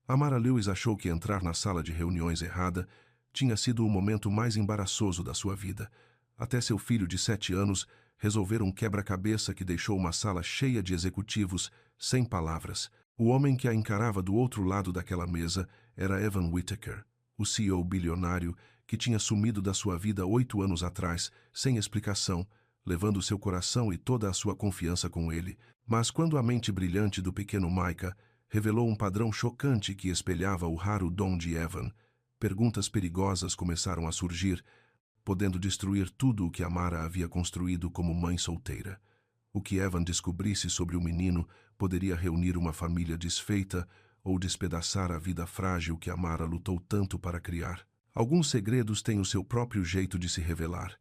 Amara Lewis achou que entrar na sala de reuniões errada tinha sido o momento mais embaraçoso da sua vida, até seu filho de 7 anos resolver um quebra-cabeça que deixou uma sala cheia de executivos, sem palavras. O homem que a encarava do outro lado daquela mesa era Evan Whittaker, o CEO bilionário que tinha sumido da sua vida 8 anos atrás, sem explicação, levando seu coração e toda a sua confiança com ele. Mas quando a mente brilhante do pequeno Micah revelou um padrão chocante que espelhava o raro dom de Evan, perguntas perigosas começaram a surgir, podendo destruir tudo o que Amara havia construído como mãe solteira. O que Evan descobrisse sobre o menino poderia reunir uma família desfeita ou despedaçar a vida frágil que Amara lutou tanto para criar. Alguns segredos têm o seu próprio jeito de se revelar,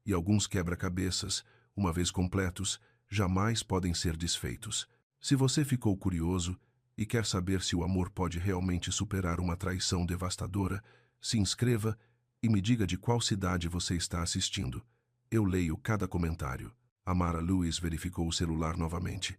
e alguns quebra-cabeças, uma vez completos, jamais podem ser desfeitos. Se você ficou curioso e quer saber se o amor pode realmente superar uma traição devastadora, se inscreva e me diga de qual cidade você está assistindo. Eu leio cada comentário. Amara Lewis verificou o celular novamente.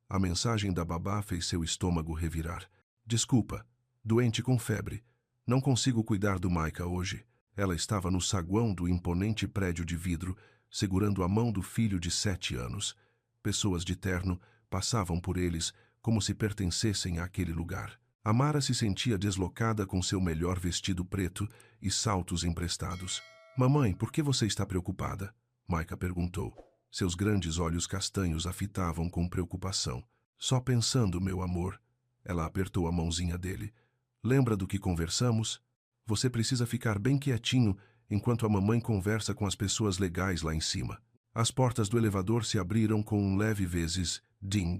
A mensagem da babá fez seu estômago revirar. Desculpa, doente com febre. Não consigo cuidar do Micah hoje. Ela estava no saguão do imponente prédio de vidro, segurando a mão do filho de 7 anos. Pessoas de terno passavam por eles como se pertencessem àquele lugar. Amara se sentia deslocada com seu melhor vestido preto e saltos emprestados. Mamãe, por que você está preocupada? Micah perguntou. Seus grandes olhos castanhos a fitavam com preocupação. Só pensando, meu amor. Ela apertou a mãozinha dele. Lembra do que conversamos? Você precisa ficar bem quietinho enquanto a mamãe conversa com as pessoas legais lá em cima. As portas do elevador se abriram com um leve vezes ding.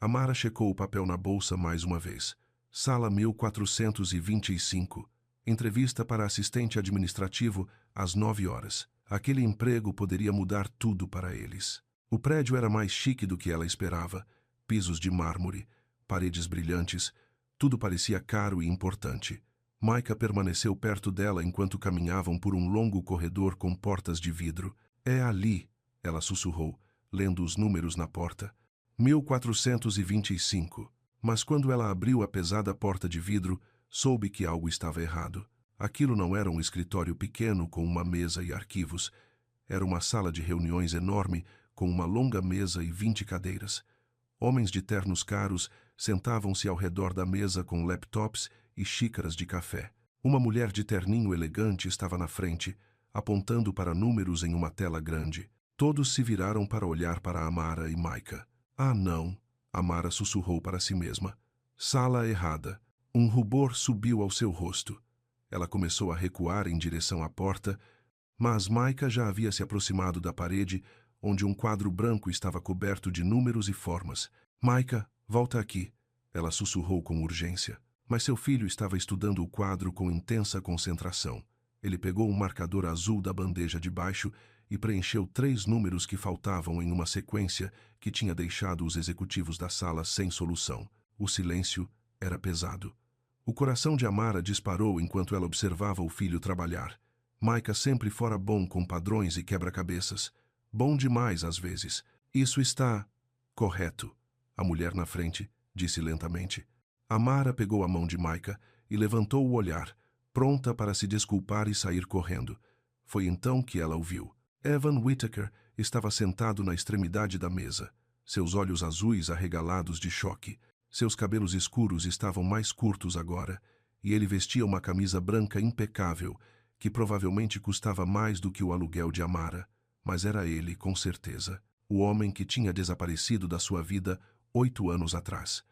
Amara checou o papel na bolsa mais uma vez. Sala 1425. Entrevista para assistente administrativo às 9 horas. Aquele emprego poderia mudar tudo para eles. O prédio era mais chique do que ela esperava. Pisos de mármore, paredes brilhantes, tudo parecia caro e importante. Micah permaneceu perto dela enquanto caminhavam por um longo corredor com portas de vidro. É ali, ela sussurrou, lendo os números na porta. 1425. Mas quando ela abriu a pesada porta de vidro, soube que algo estava errado. Aquilo não era um escritório pequeno com uma mesa e arquivos. Era uma sala de reuniões enorme com uma longa mesa e 20 cadeiras. Homens de ternos caros sentavam-se ao redor da mesa com laptops e xícaras de café. Uma mulher de terninho elegante estava na frente, apontando para números em uma tela grande. Todos se viraram para olhar para Amara e Micah. Ah, não! Amara sussurrou para si mesma. Sala errada. Um rubor subiu ao seu rosto. Ela começou a recuar em direção à porta, mas Micah já havia se aproximado da parede, onde um quadro branco estava coberto de números e formas. Micah, volta aqui. Ela sussurrou com urgência. Mas seu filho estava estudando o quadro com intensa concentração. Ele pegou um marcador azul da bandeja de baixo e preencheu 3 números que faltavam em uma sequência que tinha deixado os executivos da sala sem solução. O silêncio era pesado. O coração de Amara disparou enquanto ela observava o filho trabalhar. Micah sempre fora bom com padrões e quebra-cabeças. Bom demais às vezes. Isso está correto. A mulher na frente disse lentamente. Amara pegou a mão de Micah e levantou o olhar, pronta para se desculpar e sair correndo. Foi então que ela o viu. Evan Whittaker estava sentado na extremidade da mesa, seus olhos azuis arregalados de choque. Seus cabelos escuros estavam mais curtos agora, e ele vestia uma camisa branca impecável, que provavelmente custava mais do que o aluguel de Amara. Mas era ele, com certeza, o homem que tinha desaparecido da sua vida 8 anos atrás.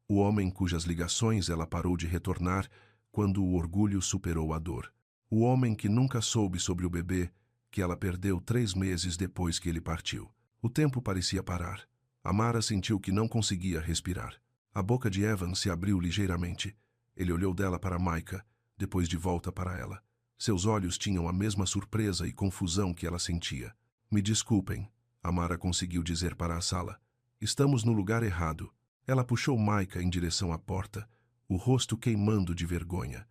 O homem cujas ligações ela parou de retornar quando o orgulho superou a dor. O homem que nunca soube sobre o bebê, que ela perdeu 3 meses depois que ele partiu. O tempo parecia parar. Amara sentiu que não conseguia respirar. A boca de Evan se abriu ligeiramente. Ele olhou dela para Micah, depois de volta para ela. Seus olhos tinham a mesma surpresa e confusão que ela sentia. Me desculpem, Amara conseguiu dizer para a sala. Estamos no lugar errado. Ela puxou Micah em direção à porta, o rosto queimando de vergonha.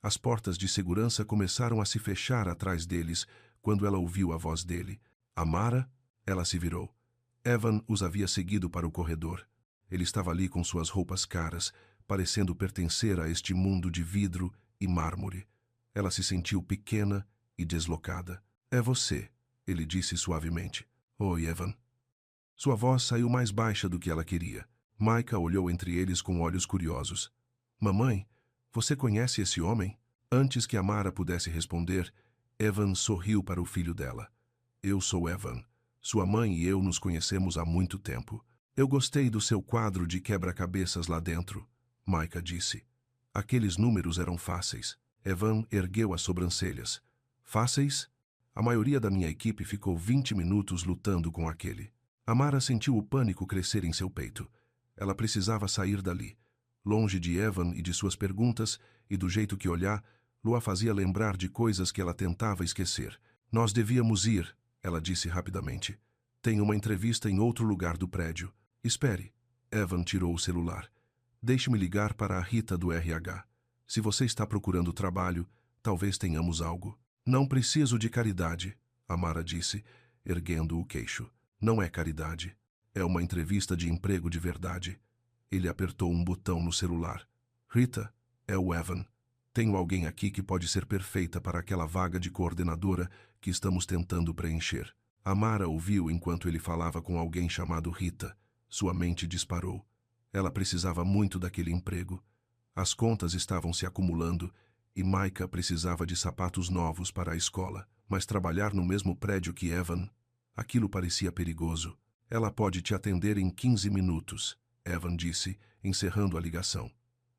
As portas de segurança começaram a se fechar atrás deles quando ela ouviu a voz dele. Amara? Ela se virou. Evan os havia seguido para o corredor. Ele estava ali com suas roupas caras, parecendo pertencer a este mundo de vidro e mármore. Ela se sentiu pequena e deslocada. É você, ele disse suavemente. Oi, Evan. Sua voz saiu mais baixa do que ela queria. Micah olhou entre eles com olhos curiosos. Mamãe, você conhece esse homem? Antes que Amara pudesse responder, Evan sorriu para o filho dela. Eu sou Evan. Sua mãe e eu nos conhecemos há muito tempo. Eu gostei do seu quadro de quebra-cabeças lá dentro, Micah disse. Aqueles números eram fáceis. Evan ergueu as sobrancelhas. Fáceis? A maioria da minha equipe ficou 20 minutos lutando com aquele. Amara sentiu o pânico crescer em seu peito. Ela precisava sair dali. Longe de Evan e de suas perguntas, e do jeito que olhar, Lua fazia lembrar de coisas que ela tentava esquecer. Nós devíamos ir, ela disse rapidamente. Tenho uma entrevista em outro lugar do prédio. Espere. Evan tirou o celular. Deixe-me ligar para a Rita do RH. Se você está procurando trabalho, talvez tenhamos algo. Não preciso de caridade, Amara disse, erguendo o queixo. Não é caridade. É uma entrevista de emprego de verdade. Ele apertou um botão no celular. Rita, é o Evan. Tenho alguém aqui que pode ser perfeita para aquela vaga de coordenadora que estamos tentando preencher. Amara ouviu enquanto ele falava com alguém chamado Rita. Sua mente disparou. Ela precisava muito daquele emprego. As contas estavam se acumulando e Micah precisava de sapatos novos para a escola. Mas trabalhar no mesmo prédio que Evan, aquilo parecia perigoso. Ela pode te atender em 15 minutos, Evan disse, encerrando a ligação.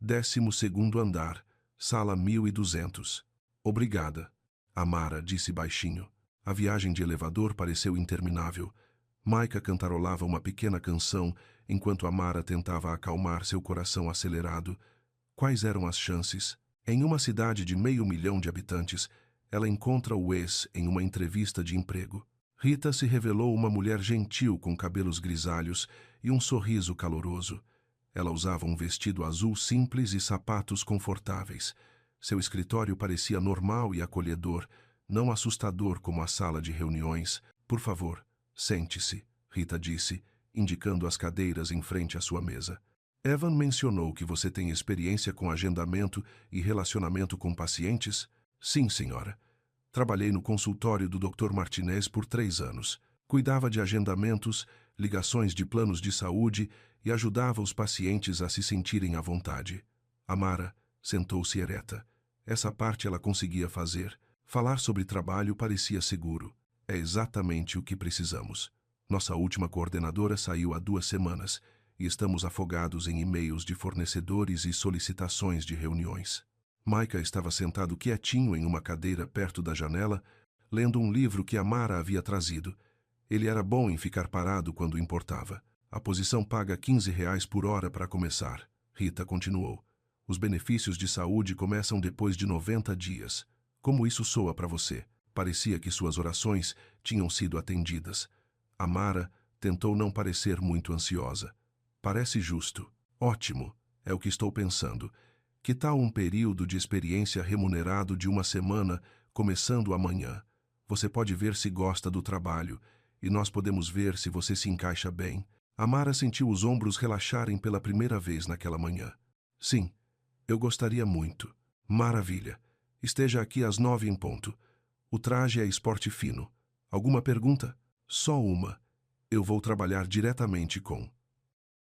12º andar, sala 1200. Obrigada, Amara disse baixinho. A viagem de elevador pareceu interminável. Micah cantarolava uma pequena canção enquanto Amara tentava acalmar seu coração acelerado. Quais eram as chances? Em uma cidade de 500 mil de habitantes, ela encontra o ex em uma entrevista de emprego. Rita se revelou uma mulher gentil com cabelos grisalhos e um sorriso caloroso. Ela usava um vestido azul simples e sapatos confortáveis. Seu escritório parecia normal e acolhedor, não assustador como a sala de reuniões. Por favor, sente-se, Rita disse, indicando as cadeiras em frente à sua mesa. Evan mencionou que você tem experiência com agendamento e relacionamento com pacientes? Sim, senhora. Trabalhei no consultório do Dr. Martinez por 3 anos. Cuidava de agendamentos, ligações de planos de saúde e ajudava os pacientes a se sentirem à vontade. Amara sentou-se ereta. Essa parte ela conseguia fazer. Falar sobre trabalho parecia seguro. É exatamente o que precisamos. Nossa última coordenadora saiu há 2 semanas e estamos afogados em e-mails de fornecedores e solicitações de reuniões. Micah estava sentado quietinho em uma cadeira perto da janela, lendo um livro que Amara havia trazido. Ele era bom em ficar parado quando importava. A posição paga R$ 15 por hora para começar. Rita continuou. Os benefícios de saúde começam depois de 90 dias. Como isso soa para você? Parecia que suas orações tinham sido atendidas. Amara tentou não parecer muito ansiosa. Parece justo. Ótimo. É o que estou pensando. Que tal um período de experiência remunerado de 1 semana, começando amanhã? Você pode ver se gosta do trabalho, e nós podemos ver se você se encaixa bem. Amara sentiu os ombros relaxarem pela primeira vez naquela manhã. Sim, eu gostaria muito. Maravilha. Esteja aqui às 9 em ponto. O traje é esporte fino. Alguma pergunta? Só uma. Eu vou trabalhar diretamente com...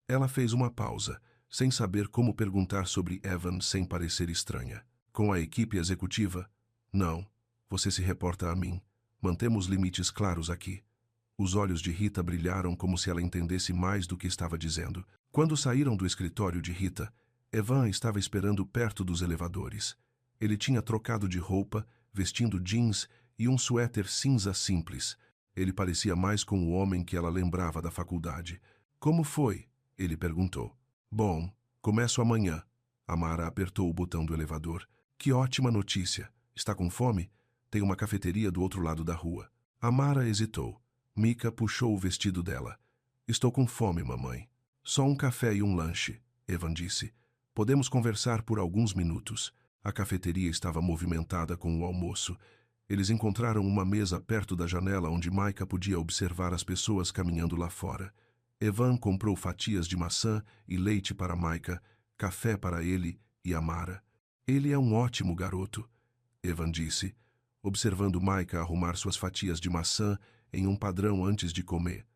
Ela fez uma pausa, sem saber como perguntar sobre Evan sem parecer estranha. Com a equipe executiva? Não. Você se reporta a mim. Mantemos limites claros aqui. Os olhos de Rita brilharam como se ela entendesse mais do que estava dizendo. Quando saíram do escritório de Rita, Evan estava esperando perto dos elevadores. Ele tinha trocado de roupa, vestindo jeans e um suéter cinza simples. Ele parecia mais com o homem que ela lembrava da faculdade. Como foi? Ele perguntou. Bom, começo amanhã. Amara apertou o botão do elevador. Que ótima notícia. Está com fome? Tem uma cafeteria do outro lado da rua. Amara hesitou. Micah puxou o vestido dela. Estou com fome, mamãe. Só um café e um lanche, Evan disse. Podemos conversar por alguns minutos. A cafeteria estava movimentada com o almoço. Eles encontraram uma mesa perto da janela onde Micah podia observar as pessoas caminhando lá fora. Evan comprou fatias de maçã e leite para Micah, café para ele e Amara. Ele é um ótimo garoto, Evan disse, observando Micah arrumar suas fatias de maçã em um padrão antes de comer.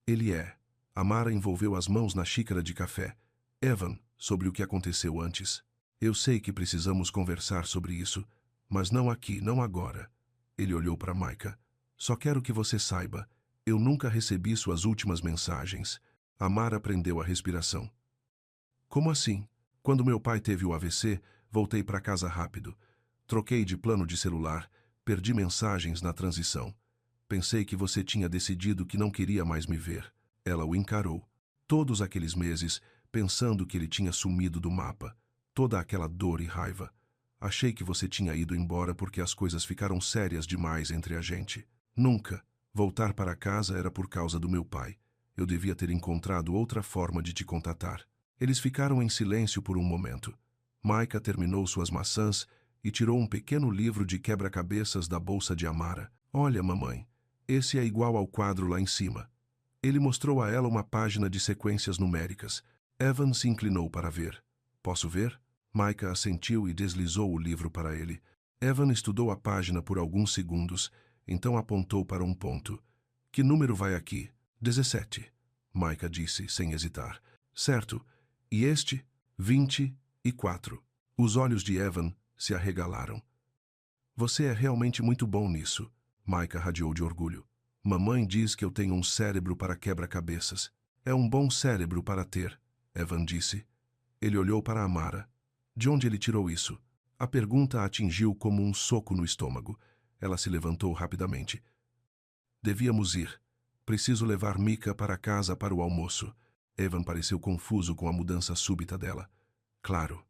Ele é. Amara envolveu as mãos na xícara de café. Evan, sobre o que aconteceu antes. Eu sei que precisamos conversar sobre isso, mas não aqui, não agora. Ele olhou para Micah. Só quero que você saiba, eu nunca recebi suas últimas mensagens. Amara prendeu a respiração. Como assim? Quando meu pai teve o AVC, voltei para casa rápido. Troquei de plano de celular, perdi mensagens na transição. Pensei que você tinha decidido que não queria mais me ver. Ela o encarou. Todos aqueles meses, pensando que ele tinha sumido do mapa. Toda aquela dor e raiva. Achei que você tinha ido embora porque as coisas ficaram sérias demais entre a gente. Nunca. Voltar para casa era por causa do meu pai. Eu devia ter encontrado outra forma de te contatar. Eles ficaram em silêncio por um momento. Micah terminou suas maçãs e tirou um pequeno livro de quebra-cabeças da bolsa de Amara. Olha, mamãe, esse é igual ao quadro lá em cima. Ele mostrou a ela uma página de sequências numéricas. Evan se inclinou para ver. Posso ver? Micah assentiu e deslizou o livro para ele. Evan estudou a página por alguns segundos, então apontou para um ponto. Que número vai aqui? 17. Micah disse, sem hesitar. Certo. E este? 24. Os olhos de Evan se arregalaram. Você é realmente muito bom nisso, Micah radiou de orgulho. Mamãe diz que eu tenho um cérebro para quebra-cabeças. É um bom cérebro para ter, Evan disse. Ele olhou para Amara. De onde ele tirou isso? A pergunta a atingiu como um soco no estômago. Ela se levantou rapidamente. Devíamos ir. Preciso levar Micah para casa para o almoço. Evan pareceu confuso com a mudança súbita dela. Claro.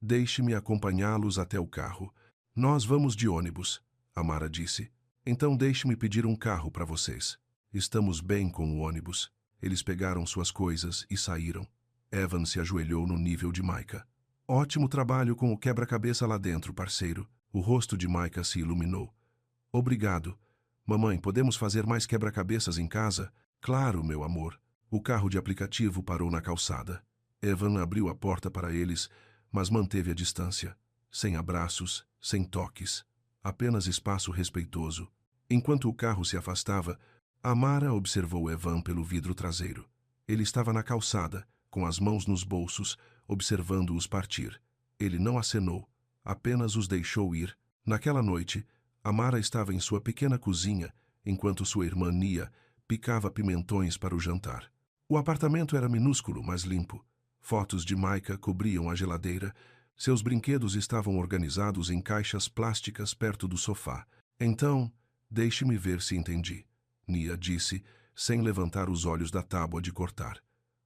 Deixe-me acompanhá-los até o carro. Nós vamos de ônibus, Amara disse. Então deixe-me pedir um carro para vocês. Estamos bem com o ônibus. Eles pegaram suas coisas e saíram. Evan se ajoelhou no nível de Micah. Ótimo trabalho com o quebra-cabeça lá dentro, parceiro. O rosto de Micah se iluminou. Obrigado. Mamãe, podemos fazer mais quebra-cabeças em casa? Claro, meu amor. O carro de aplicativo parou na calçada. Evan abriu a porta para eles, mas manteve a distância. Sem abraços, sem toques. Apenas espaço respeitoso. Enquanto o carro se afastava, Amara observou Evan pelo vidro traseiro. Ele estava na calçada, com as mãos nos bolsos, observando-os partir. Ele não acenou, apenas os deixou ir. Naquela noite, Amara estava em sua pequena cozinha, enquanto sua irmã Nia picava pimentões para o jantar. O apartamento era minúsculo, mas limpo. Fotos de Micah cobriam a geladeira. Seus brinquedos estavam organizados em caixas plásticas perto do sofá. Então, deixe-me ver se entendi, Nia disse, sem levantar os olhos da tábua de cortar.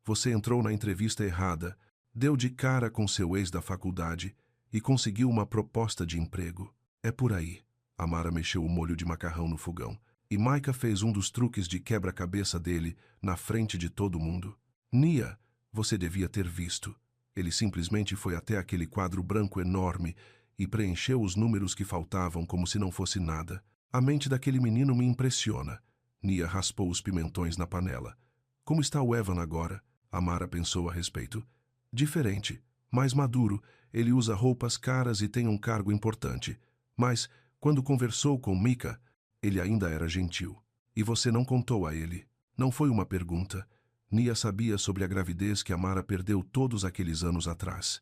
Você entrou na entrevista errada, deu de cara com seu ex da faculdade e conseguiu uma proposta de emprego. É por aí. Amara mexeu o molho de macarrão no fogão e Micah fez um dos truques de quebra-cabeça dele na frente de todo mundo. Nia, você devia ter visto. Ele simplesmente foi até aquele quadro branco enorme e preencheu os números que faltavam como se não fosse nada. A mente daquele menino me impressiona. Nia raspou os pimentões na panela. Como está o Evan agora? Amara pensou a respeito. Diferente, mais maduro, ele usa roupas caras e tem um cargo importante. Mas, quando conversou com Micah, ele ainda era gentil. E você não contou a ele. Não foi uma pergunta. Nia sabia sobre a gravidez que Amara perdeu todos aqueles anos atrás.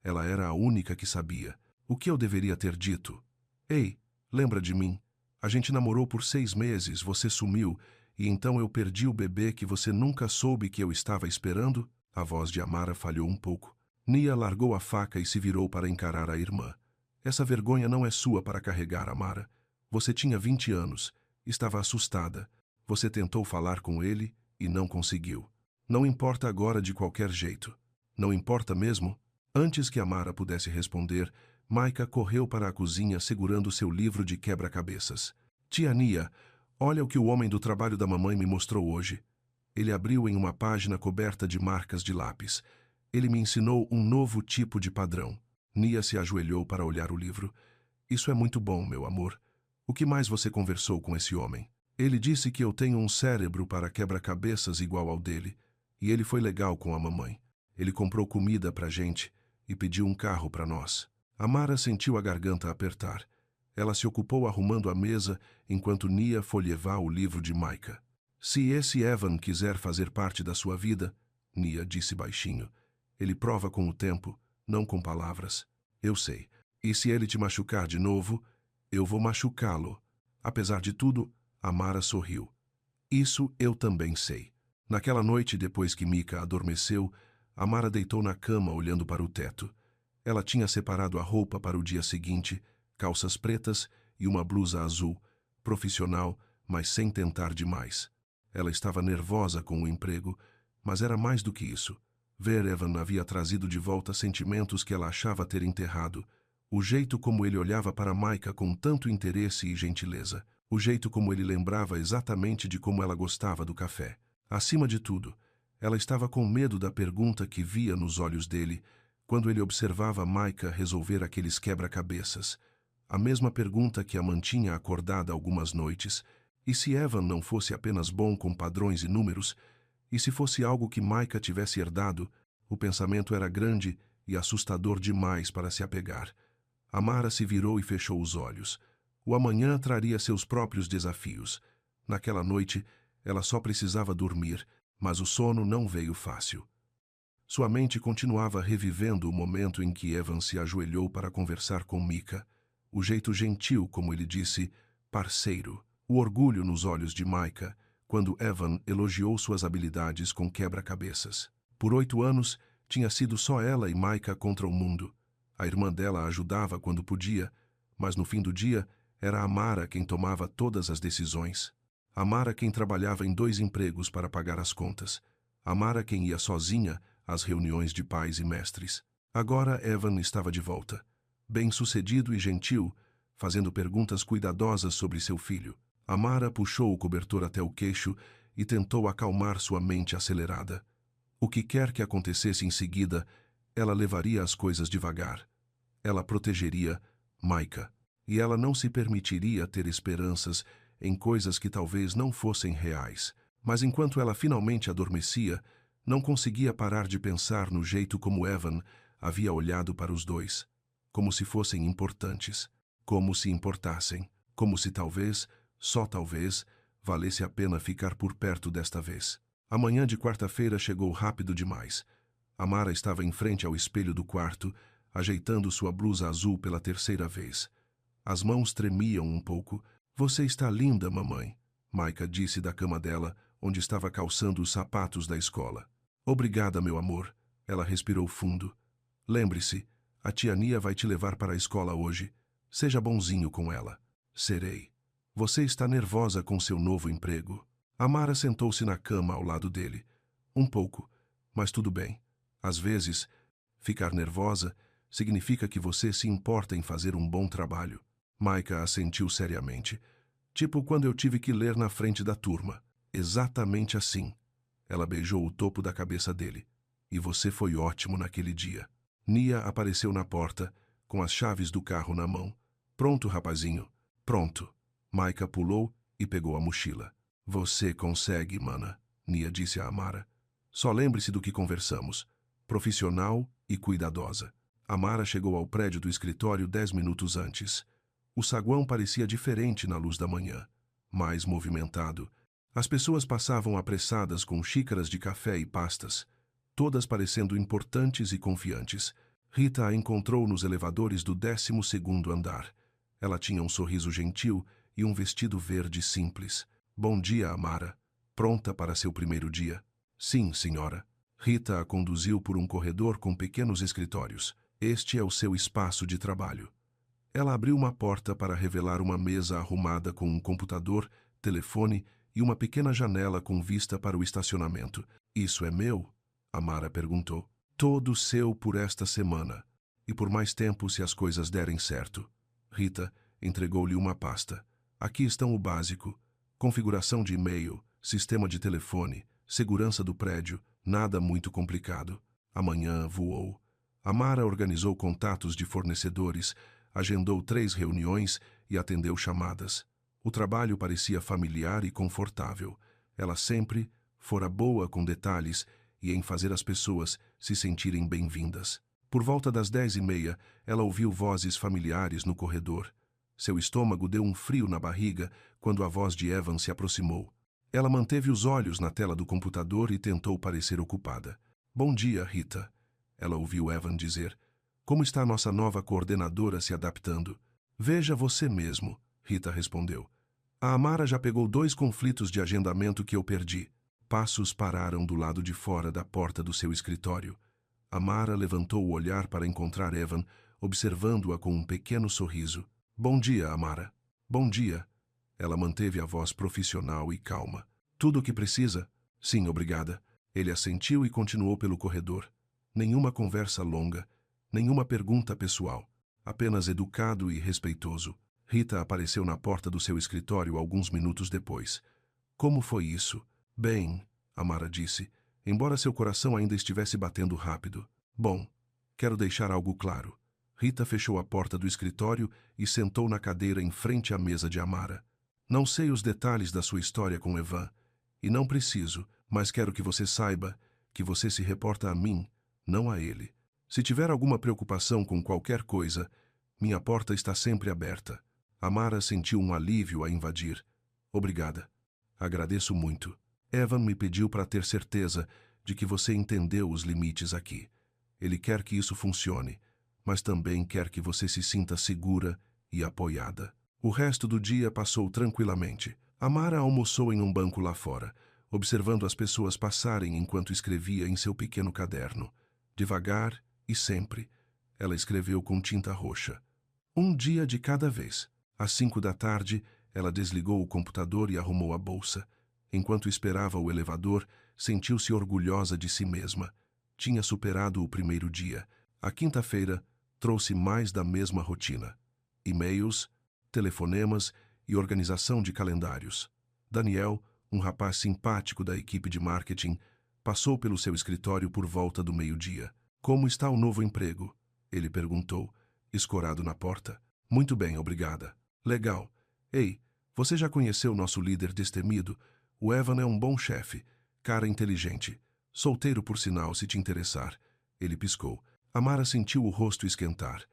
Ela era a única que sabia. O que eu deveria ter dito? Ei, lembra de mim? A gente namorou por 6 meses, você sumiu, e então eu perdi o bebê que você nunca soube que eu estava esperando? A voz de Amara falhou um pouco. Nia largou a faca e se virou para encarar a irmã. Essa vergonha não é sua para carregar, Amara. Você tinha 20 anos, estava assustada. Você tentou falar com ele e não conseguiu. Não importa agora de qualquer jeito. Não importa mesmo? Antes que Amara pudesse responder, Micah correu para a cozinha segurando seu livro de quebra-cabeças. Tia Nia, olha o que o homem do trabalho da mamãe me mostrou hoje. Ele abriu em uma página coberta de marcas de lápis. Ele me ensinou um novo tipo de padrão. Nia se ajoelhou para olhar o livro. Isso é muito bom, meu amor. O que mais você conversou com esse homem? Ele disse que eu tenho um cérebro para quebra-cabeças igual ao dele. E ele foi legal com a mamãe. Ele comprou comida pra gente e pediu um carro para nós. Amara sentiu a garganta apertar. Ela se ocupou arrumando a mesa enquanto Nia folheava o livro de Micah. Se esse Evan quiser fazer parte da sua vida, Nia disse baixinho, ele prova com o tempo, não com palavras. Eu sei. E se ele te machucar de novo, eu vou machucá-lo. Apesar de tudo, Amara sorriu. Isso eu também sei. Naquela noite, depois que Micah adormeceu, Amara deitou na cama olhando para o teto. Ela tinha separado a roupa para o dia seguinte, calças pretas e uma blusa azul, profissional, mas sem tentar demais. Ela estava nervosa com o emprego, mas era mais do que isso. Ver Evan havia trazido de volta sentimentos que ela achava ter enterrado. O jeito como ele olhava para Micah com tanto interesse e gentileza. O jeito como ele lembrava exatamente de como ela gostava do café. Acima de tudo, ela estava com medo da pergunta que via nos olhos dele quando ele observava Micah resolver aqueles quebra-cabeças. A mesma pergunta que a mantinha acordada algumas noites. E se Evan não fosse apenas bom com padrões e números? E se fosse algo que Micah tivesse herdado? O pensamento era grande e assustador demais para se apegar. Amara se virou e fechou os olhos. O amanhã traria seus próprios desafios. Naquela noite, ela só precisava dormir, mas o sono não veio fácil. Sua mente continuava revivendo o momento em que Evan se ajoelhou para conversar com Micah. O jeito gentil como ele disse, parceiro. O orgulho nos olhos de Micah, quando Evan elogiou suas habilidades com quebra-cabeças. Por 8 anos, tinha sido só ela e Micah contra o mundo. A irmã dela a ajudava quando podia, mas no fim do dia, era Amara quem tomava todas as decisões. Amara quem trabalhava em 2 empregos para pagar as contas. Amara quem ia sozinha às reuniões de pais e mestres. Agora Evan estava de volta, bem-sucedido e gentil, fazendo perguntas cuidadosas sobre seu filho. Amara puxou o cobertor até o queixo e tentou acalmar sua mente acelerada. O que quer que acontecesse em seguida, ela levaria as coisas devagar. Ela protegeria Micah, e ela não se permitiria ter esperanças em coisas que talvez não fossem reais. Mas enquanto ela finalmente adormecia, não conseguia parar de pensar no jeito como Evan havia olhado para os dois, como se fossem importantes, como se importassem, como se talvez, só talvez, valesse a pena ficar por perto desta vez. A manhã de quarta-feira chegou rápido demais. Amara estava em frente ao espelho do quarto, ajeitando sua blusa azul pela 3ª vez. As mãos tremiam um pouco. Você está linda, mamãe, Micah disse da cama dela, onde estava calçando os sapatos da escola. Obrigada, meu amor. Ela respirou fundo. Lembre-se, a tia Nia vai te levar para a escola hoje. Seja bonzinho com ela. Serei. Você está nervosa com seu novo emprego? Amara sentou-se na cama ao lado dele. Um pouco, mas tudo bem. Às vezes, ficar nervosa significa que você se importa em fazer um bom trabalho. Micah assentiu seriamente. Tipo quando eu tive que ler na frente da turma. Exatamente assim. Ela beijou o topo da cabeça dele. E você foi ótimo naquele dia. Nia apareceu na porta, com as chaves do carro na mão. Pronto, rapazinho. Pronto. Micah pulou e pegou a mochila. Você consegue, mana, Nia disse a Amara. Só lembre-se do que conversamos. Profissional e cuidadosa. Amara chegou ao prédio do escritório 10 minutos antes. O saguão parecia diferente na luz da manhã, mais movimentado. As pessoas passavam apressadas com xícaras de café e pastas, todas parecendo importantes e confiantes. Rita a encontrou nos elevadores do 12º andar. Ela tinha um sorriso gentil e um vestido verde simples. Bom dia, Amara. Pronta para seu primeiro dia? Sim, senhora. Rita a conduziu por um corredor com pequenos escritórios. Este é o seu espaço de trabalho. Ela abriu uma porta para revelar uma mesa arrumada com um computador, telefone e uma pequena janela com vista para o estacionamento. Isso é meu? Amara perguntou. Todo seu por esta semana. E por mais tempo se as coisas derem certo. Rita entregou-lhe uma pasta. Aqui estão o básico. Configuração de e-mail, sistema de telefone, segurança do prédio, nada muito complicado. Amanhã voou. Amara organizou contatos de fornecedores, agendou 3 reuniões e atendeu chamadas. O trabalho parecia familiar e confortável. Ela sempre fora boa com detalhes e em fazer as pessoas se sentirem bem-vindas. Por volta das 10h30, ela ouviu vozes familiares no corredor. Seu estômago deu um frio na barriga quando a voz de Evan se aproximou. Ela manteve os olhos na tela do computador e tentou parecer ocupada. Bom dia, Rita. Ela ouviu Evan dizer. Como está a nossa nova coordenadora se adaptando? Veja você mesmo, Rita respondeu. A Amara já pegou 2 conflitos de agendamento que eu perdi. Passos pararam do lado de fora da porta do seu escritório. Amara levantou o olhar para encontrar Evan, observando-a com um pequeno sorriso. Bom dia, Amara. Bom dia. Ela manteve a voz profissional e calma. Tudo o que precisa? Sim, obrigada. Ele assentiu e continuou pelo corredor. Nenhuma conversa longa, nenhuma pergunta pessoal. Apenas educado e respeitoso. Rita apareceu na porta do seu escritório alguns minutos depois. Como foi isso? Bem, Amara disse, embora seu coração ainda estivesse batendo rápido. Bom, quero deixar algo claro. Rita fechou a porta do escritório e sentou na cadeira em frente à mesa de Amara. Não sei os detalhes da sua história com Evan, e não preciso, mas quero que você saiba que você se reporta a mim, não a ele. Se tiver alguma preocupação com qualquer coisa, minha porta está sempre aberta. Amara sentiu um alívio a invadir. Obrigada. Agradeço muito. Evan me pediu para ter certeza de que você entendeu os limites aqui. Ele quer que isso funcione, mas também quer que você se sinta segura e apoiada. O resto do dia passou tranquilamente. Amara almoçou em um banco lá fora, observando as pessoas passarem enquanto escrevia em seu pequeno caderno. Devagar e sempre, ela escreveu com tinta roxa. Um dia de cada vez. Às 5 da tarde, ela desligou o computador e arrumou a bolsa. Enquanto esperava o elevador, sentiu-se orgulhosa de si mesma. Tinha superado o primeiro dia. A quinta-feira trouxe mais da mesma rotina. E-mails, telefonemas e organização de calendários. Daniel, um rapaz simpático da equipe de marketing, passou pelo seu escritório por volta do meio-dia. Como está o novo emprego? Ele perguntou, escorado na porta. Muito bem, obrigada. Legal. Ei, você já conheceu nosso líder destemido? O Evan é um bom chefe, cara inteligente. Solteiro por sinal, se te interessar. Ele piscou. Amara sentiu o rosto esquentar.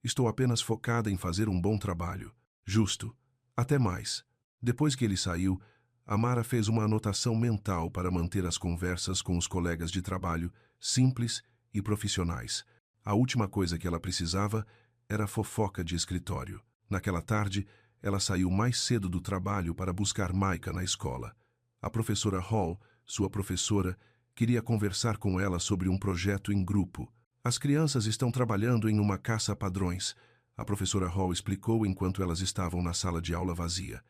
Estou apenas focada em fazer um bom trabalho. Justo. Até mais. Depois que ele saiu, Amara fez uma anotação mental para manter as conversas com os colegas de trabalho simples e profissionais. A última coisa que ela precisava era fofoca de escritório. Naquela tarde, ela saiu mais cedo do trabalho para buscar Micah na escola. A professora Hall, sua professora, queria conversar com ela sobre um projeto em grupo. As crianças estão trabalhando em uma caça a padrões, a professora Hall explicou enquanto elas estavam na sala de aula vazia.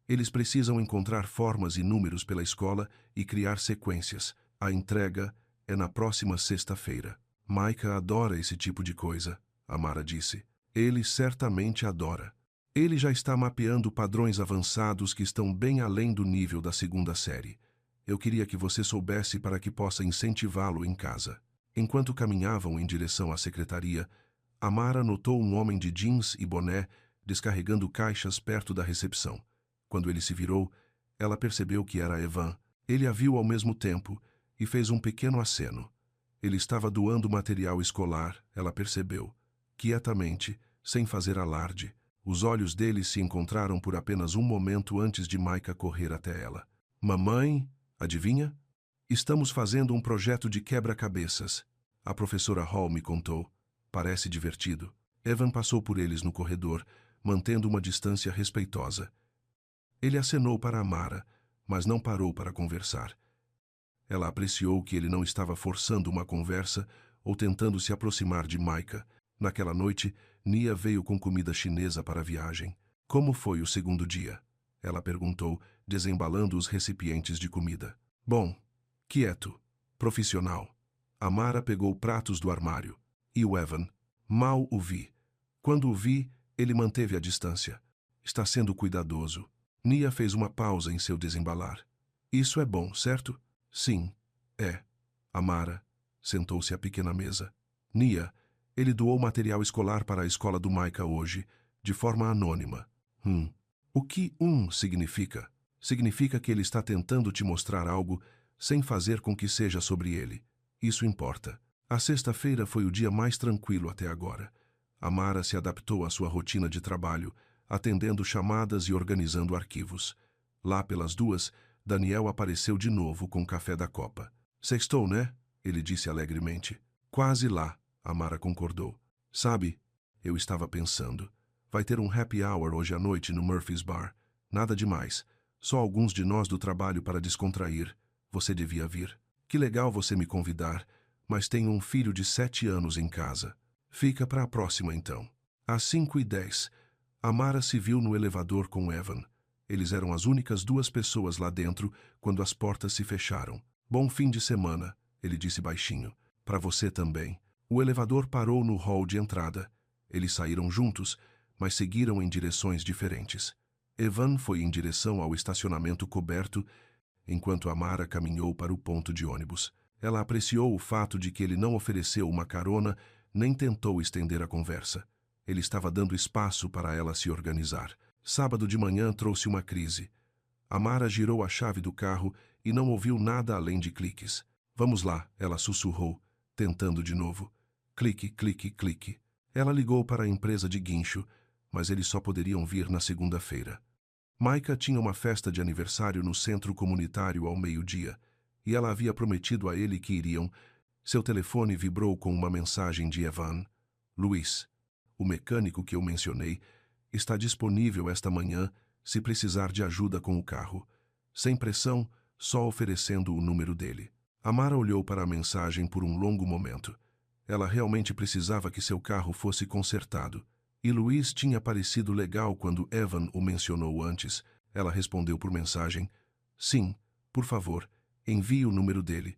Eles precisam encontrar formas e números pela escola e criar sequências. A entrega é na próxima sexta-feira. Micah adora esse tipo de coisa, Amara disse. Ele certamente adora. Ele já está mapeando padrões avançados que estão bem além do nível da 2ª série. Eu queria que você soubesse para que possa incentivá-lo em casa. Enquanto caminhavam em direção à secretaria, Amara notou um homem de jeans e boné descarregando caixas perto da recepção. Quando ele se virou, ela percebeu que era Evan. Ele a viu ao mesmo tempo e fez um pequeno aceno. Ele estava doando material escolar, ela percebeu. Quietamente, sem fazer alarde, os olhos dele se encontraram por apenas um momento antes de Micah correr até ela. Mamãe, adivinha? Estamos fazendo um projeto de quebra-cabeças. A professora Hall me contou. Parece divertido. Evan passou por eles no corredor, mantendo uma distância respeitosa. Ele acenou para Amara, mas não parou para conversar. Ela apreciou que ele não estava forçando uma conversa ou tentando se aproximar de Micah. Naquela noite, Nia veio com comida chinesa para a viagem. Como foi o segundo dia? Ela perguntou, desembalando os recipientes de comida. Bom, quieto, profissional. Amara pegou pratos do armário. E o Evan? Mal o vi. Quando o vi, ele manteve a distância. Está sendo cuidadoso. Nia fez uma pausa em seu desembalar. Isso é bom, certo? Sim, é. Amara sentou-se à pequena mesa. Nia, ele doou material escolar para a escola do Micah hoje, de forma anônima. O que significa? Significa que ele está tentando te mostrar algo sem fazer com que seja sobre ele. Isso importa. A sexta-feira foi o dia mais tranquilo até agora. Amara se adaptou à sua rotina de trabalho, atendendo chamadas e organizando arquivos. Lá pelas 2, Daniel apareceu de novo com o café da copa. "Sextou, né?" ele disse alegremente. "Quase lá", Amara concordou. "Sabe, eu estava pensando. Vai ter um happy hour hoje à noite no Murphy's Bar. Nada demais. Só alguns de nós do trabalho para descontrair. Você devia vir. Que legal você me convidar, mas tenho um filho de 7 anos em casa. Fica para a próxima, então." Às 5h10, Amara se viu no elevador com Evan. Eles eram as únicas 2 pessoas lá dentro quando as portas se fecharam. "Bom fim de semana", ele disse baixinho. "Para você também." O elevador parou no hall de entrada. Eles saíram juntos, mas seguiram em direções diferentes. Evan foi em direção ao estacionamento coberto, enquanto Amara caminhou para o ponto de ônibus. Ela apreciou o fato de que ele não ofereceu uma carona, nem tentou estender a conversa. Ele estava dando espaço para ela se organizar. Sábado de manhã trouxe uma crise. Amara girou a chave do carro e não ouviu nada além de cliques. "Vamos lá", ela sussurrou, tentando de novo. Clique, clique, clique. Ela ligou para a empresa de guincho, mas eles só poderiam vir na segunda-feira. Maika tinha uma festa de aniversário no centro comunitário ao meio-dia, e ela havia prometido a ele que iriam. Seu telefone vibrou com uma mensagem de Evan. "Luiz, o mecânico que eu mencionei, está disponível esta manhã se precisar de ajuda com o carro. Sem pressão, só oferecendo o número dele." Amara olhou para a mensagem por um longo momento. Ela realmente precisava que seu carro fosse consertado. E Luiz tinha parecido legal quando Evan o mencionou antes. Ela respondeu por mensagem: "Sim, por favor, envie o número dele.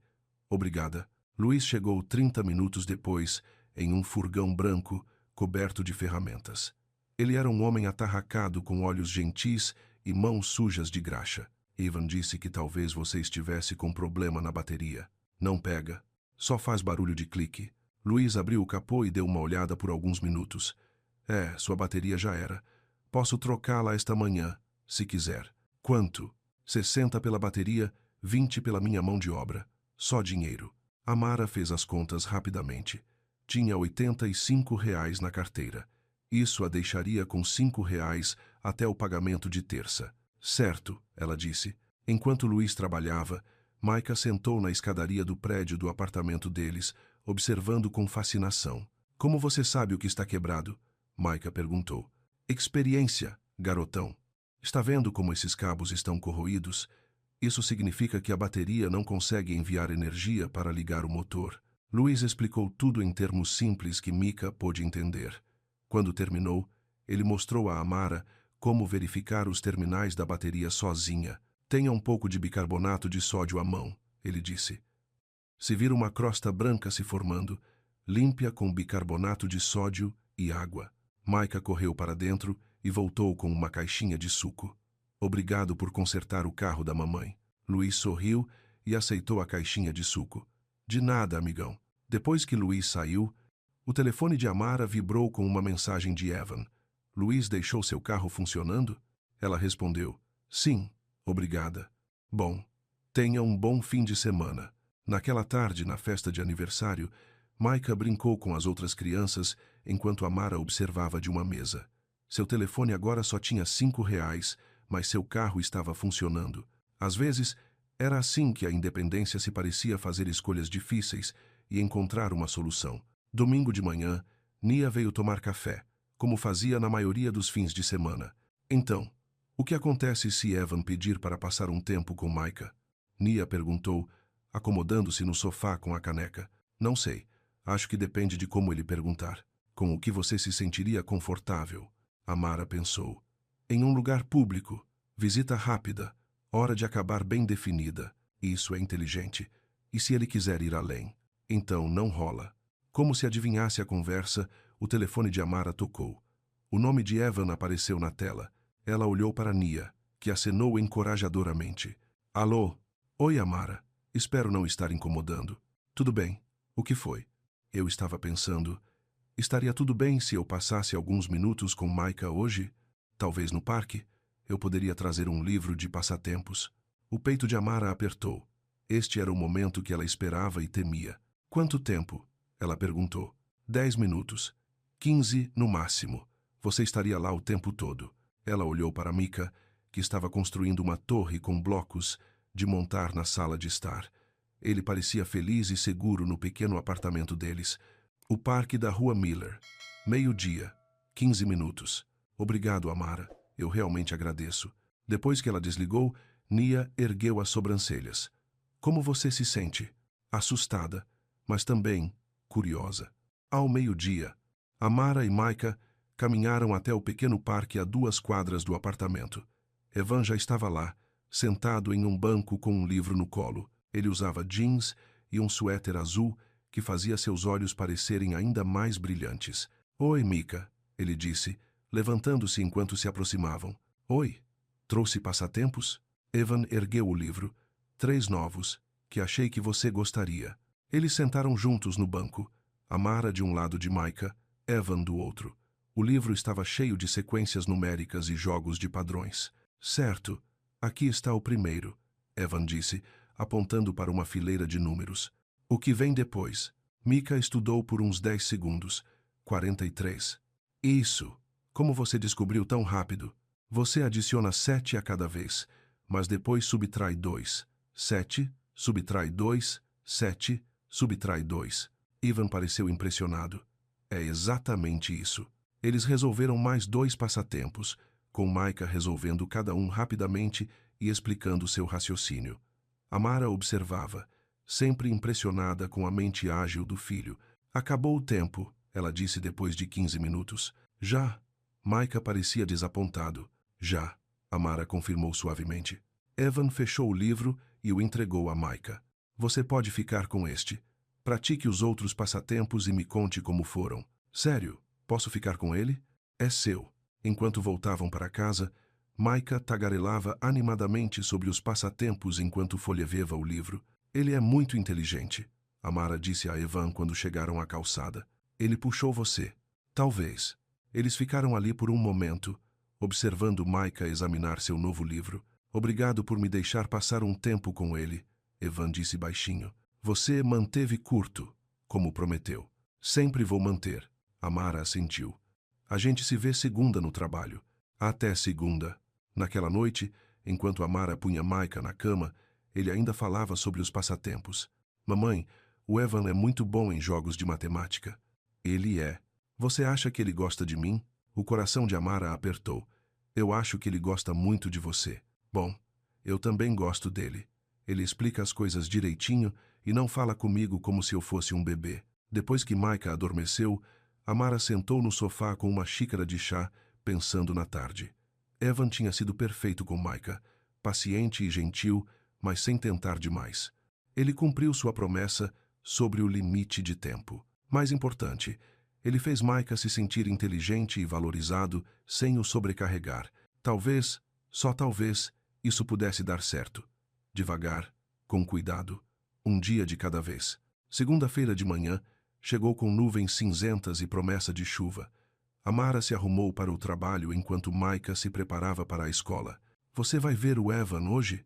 Obrigada." Luiz chegou 30 minutos depois, em um furgão branco, coberto de ferramentas. Ele era um homem atarracado com olhos gentis e mãos sujas de graxa. "Evan disse que talvez você estivesse com problema na bateria. Não pega. Só faz barulho de clique." Luiz abriu o capô e deu uma olhada por alguns minutos. Sua bateria já era. Posso trocá-la esta manhã, se quiser." "Quanto?" 60 pela bateria, 20 pela minha mão de obra. Só dinheiro." Amara fez as contas rapidamente. Tinha R$ 85 na carteira. Isso a deixaria com R$ 5 até o pagamento de terça. "Certo", ela disse. Enquanto Luiz trabalhava, Maika sentou na escadaria do prédio do apartamento deles, observando com fascinação. "Como você sabe o que está quebrado?" Maika perguntou. "Experiência, garotão. Está vendo como esses cabos estão corroídos? Isso significa que a bateria não consegue enviar energia para ligar o motor." Luiz explicou tudo em termos simples que Mika pôde entender. Quando terminou, ele mostrou a Amara como verificar os terminais da bateria sozinha. "Tenha um pouco de bicarbonato de sódio à mão", ele disse. "Se vir uma crosta branca se formando, limpe-a com bicarbonato de sódio e água." Maika correu para dentro e voltou com uma caixinha de suco. "Obrigado por consertar o carro da mamãe." Luiz sorriu e aceitou a caixinha de suco. "De nada, amigão." Depois que Luiz saiu, o telefone de Amara vibrou com uma mensagem de Evan. "Luiz deixou seu carro funcionando?" Ela respondeu: "Sim, obrigada." "Bom, tenha um bom fim de semana." Naquela tarde, na festa de aniversário, Maika brincou com as outras crianças enquanto Amara observava de uma mesa. Seu telefone agora só tinha R$ 5, mas seu carro estava funcionando. Às vezes, era assim que a independência se parecia fazer escolhas difíceis e encontrar uma solução. Domingo de manhã, Nia veio tomar café, como fazia na maioria dos fins de semana. "Então, o que acontece se Evan pedir para passar um tempo com Maika?" Nia perguntou, acomodando-se no sofá com a caneca. "Não sei. Acho que depende de como ele perguntar. Com o que você se sentiria confortável?" Amara pensou. "Em um lugar público. Visita rápida. Hora de acabar bem definida. Isso é inteligente. E se ele quiser ir além? Então não rola." Como se adivinhasse a conversa, o telefone de Amara tocou. O nome de Evan apareceu na tela. Ela olhou para Nia, que acenou encorajadoramente. "Alô? Oi, Amara. Espero não estar incomodando." "Tudo bem. O que foi?" "Eu estava pensando, estaria tudo bem se eu passasse alguns minutos com Maika hoje? Talvez no parque? Eu poderia trazer um livro de passatempos." O peito de Amara apertou. Este era o momento que ela esperava e temia. "Quanto tempo?" Ela perguntou. 10 minutos. 15 no máximo. Você estaria lá o tempo todo. Ela olhou para Micah, que estava construindo uma torre com blocos de montar na sala de estar. Ele parecia feliz e seguro no pequeno apartamento deles. O parque da Rua Miller. 12:00. 15 minutos. Obrigado, Amara. Eu realmente agradeço. Depois que ela desligou, Nia ergueu as sobrancelhas. Como você se sente? Assustada, mas também curiosa. Ao 12:00, Amara e Micah caminharam até o pequeno parque a 2 quadras do apartamento. Evan já estava lá, sentado em um banco com um livro no colo. Ele usava jeans e um suéter azul que fazia seus olhos parecerem ainda mais brilhantes. Oi, Micah, ele disse, levantando-se enquanto se aproximavam. Oi, trouxe passatempos? Evan ergueu o livro. 3 novos, que achei que você gostaria. Eles sentaram juntos no banco, Amara de um lado de Micah, Evan do outro. O livro estava cheio de sequências numéricas e jogos de padrões. Certo, aqui está o primeiro, Evan disse, apontando para uma fileira de números. O que vem depois? Micah estudou por uns 10 segundos. 43. Isso! Como você descobriu tão rápido? Você adiciona 7 a cada vez, mas depois subtrai 2. 7, subtrai 2, 7, subtrai 2. Ivan pareceu impressionado. É exatamente isso. Eles resolveram mais 2 passatempos, com Micah resolvendo cada um rapidamente e explicando seu raciocínio. Amara observava, sempre impressionada com a mente ágil do filho. Acabou o tempo, ela disse depois de 15 minutos. Já. Micah parecia desapontado. Já, Amara confirmou suavemente. Evan fechou o livro e o entregou a Micah. Você pode ficar com este. Pratique os outros passatempos e me conte como foram. Sério, posso ficar com ele? É seu. Enquanto voltavam para casa, Micah tagarelava animadamente sobre os passatempos enquanto folheveva o livro. Ele é muito inteligente, Amara disse a Evan quando chegaram à calçada. Ele puxou você. Talvez. Eles ficaram ali por um momento, observando Micah examinar seu novo livro. Obrigado por me deixar passar um tempo com ele, Evan disse baixinho. Você manteve curto, como prometeu. Sempre vou manter, Amara assentiu. A gente se vê segunda no trabalho. Até segunda. Naquela noite, enquanto Amara punha Micah na cama, ele ainda falava sobre os passatempos. Mamãe, o Evan é muito bom em jogos de matemática. Ele é. Você acha que ele gosta de mim? O coração de Amara apertou. Eu acho que ele gosta muito de você. Bom, eu também gosto dele. Ele explica as coisas direitinho e não fala comigo como se eu fosse um bebê. Depois que Micah adormeceu, Amara sentou no sofá com uma xícara de chá, pensando na tarde. Evan tinha sido perfeito com Micah, paciente e gentil, mas sem tentar demais. Ele cumpriu sua promessa sobre o limite de tempo. Mais importante, ele fez Micah se sentir inteligente e valorizado sem o sobrecarregar. Talvez, só talvez, isso pudesse dar certo. Devagar, com cuidado, um dia de cada vez. Segunda-feira de manhã, chegou com nuvens cinzentas e promessa de chuva. Amara se arrumou para o trabalho enquanto Micah se preparava para a escola. Você vai ver o Evan hoje?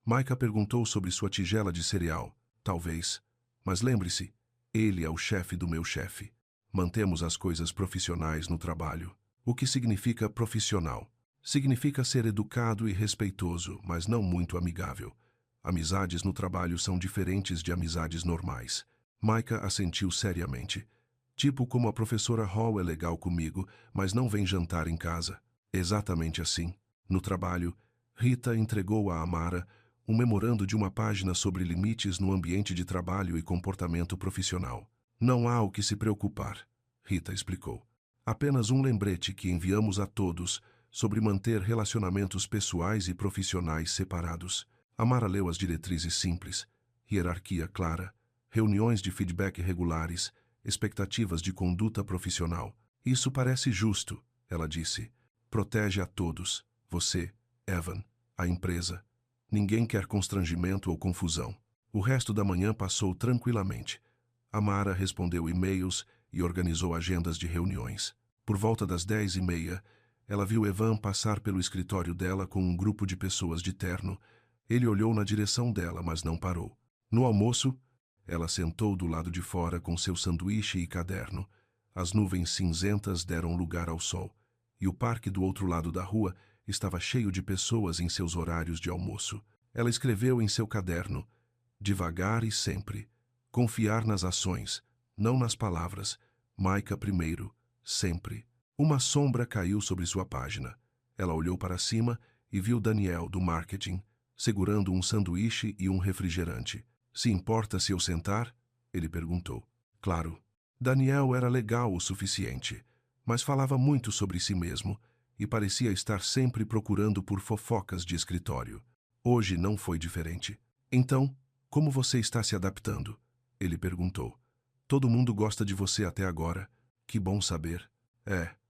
Micah perguntou sobre sua tigela de cereal. Talvez. Mas lembre-se, ele é o chefe do meu chefe. Mantemos as coisas profissionais no trabalho. O que significa profissional? Significa ser educado e respeitoso, mas não muito amigável. Amizades no trabalho são diferentes de amizades normais. Micah assentiu seriamente. Tipo como a professora Hall é legal comigo, mas não vem jantar em casa. Exatamente assim. No trabalho, Rita entregou a Amara um memorando de uma página sobre limites no ambiente de trabalho e comportamento profissional. Não há o que se preocupar, Rita explicou. Apenas um lembrete que enviamos a todos sobre manter relacionamentos pessoais e profissionais separados. Amara leu as diretrizes simples, hierarquia clara, reuniões de feedback regulares, expectativas de conduta profissional. Isso parece justo, ela disse. Protege a todos, você, Evan, a empresa. Ninguém quer constrangimento ou confusão. O resto da manhã passou tranquilamente. Amara respondeu e-mails e organizou agendas de reuniões. Por volta das 10:30, ela viu Evan passar pelo escritório dela com um grupo de pessoas de terno. Ele olhou na direção dela, mas não parou. No almoço, Ela sentou do lado de fora com seu sanduíche e caderno. As nuvens cinzentas deram lugar ao sol, e o parque do outro lado da rua estava cheio de pessoas em seus horários de almoço. Ela escreveu em seu caderno: devagar e sempre. Confiar nas ações, não nas palavras. Micah primeiro, sempre. Uma sombra caiu sobre sua página. Ela olhou para cima e viu Daniel, do marketing, segurando um sanduíche e um refrigerante. Se importa se eu sentar? Ele perguntou. Claro. Daniel era legal o suficiente, mas falava muito sobre si mesmo e parecia estar sempre procurando por fofocas de escritório. Hoje não foi diferente. Então, como você está se adaptando? Ele perguntou. Todo mundo gosta de você até agora. Que bom saber.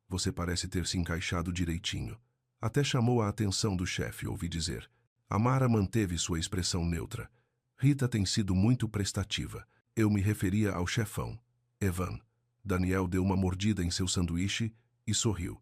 Você parece ter se encaixado direitinho. Até chamou a atenção do chefe, ouvi dizer. Amara manteve sua expressão neutra. Rita tem sido muito prestativa. Eu me referia ao chefão, Evan. Daniel deu uma mordida em seu sanduíche e sorriu.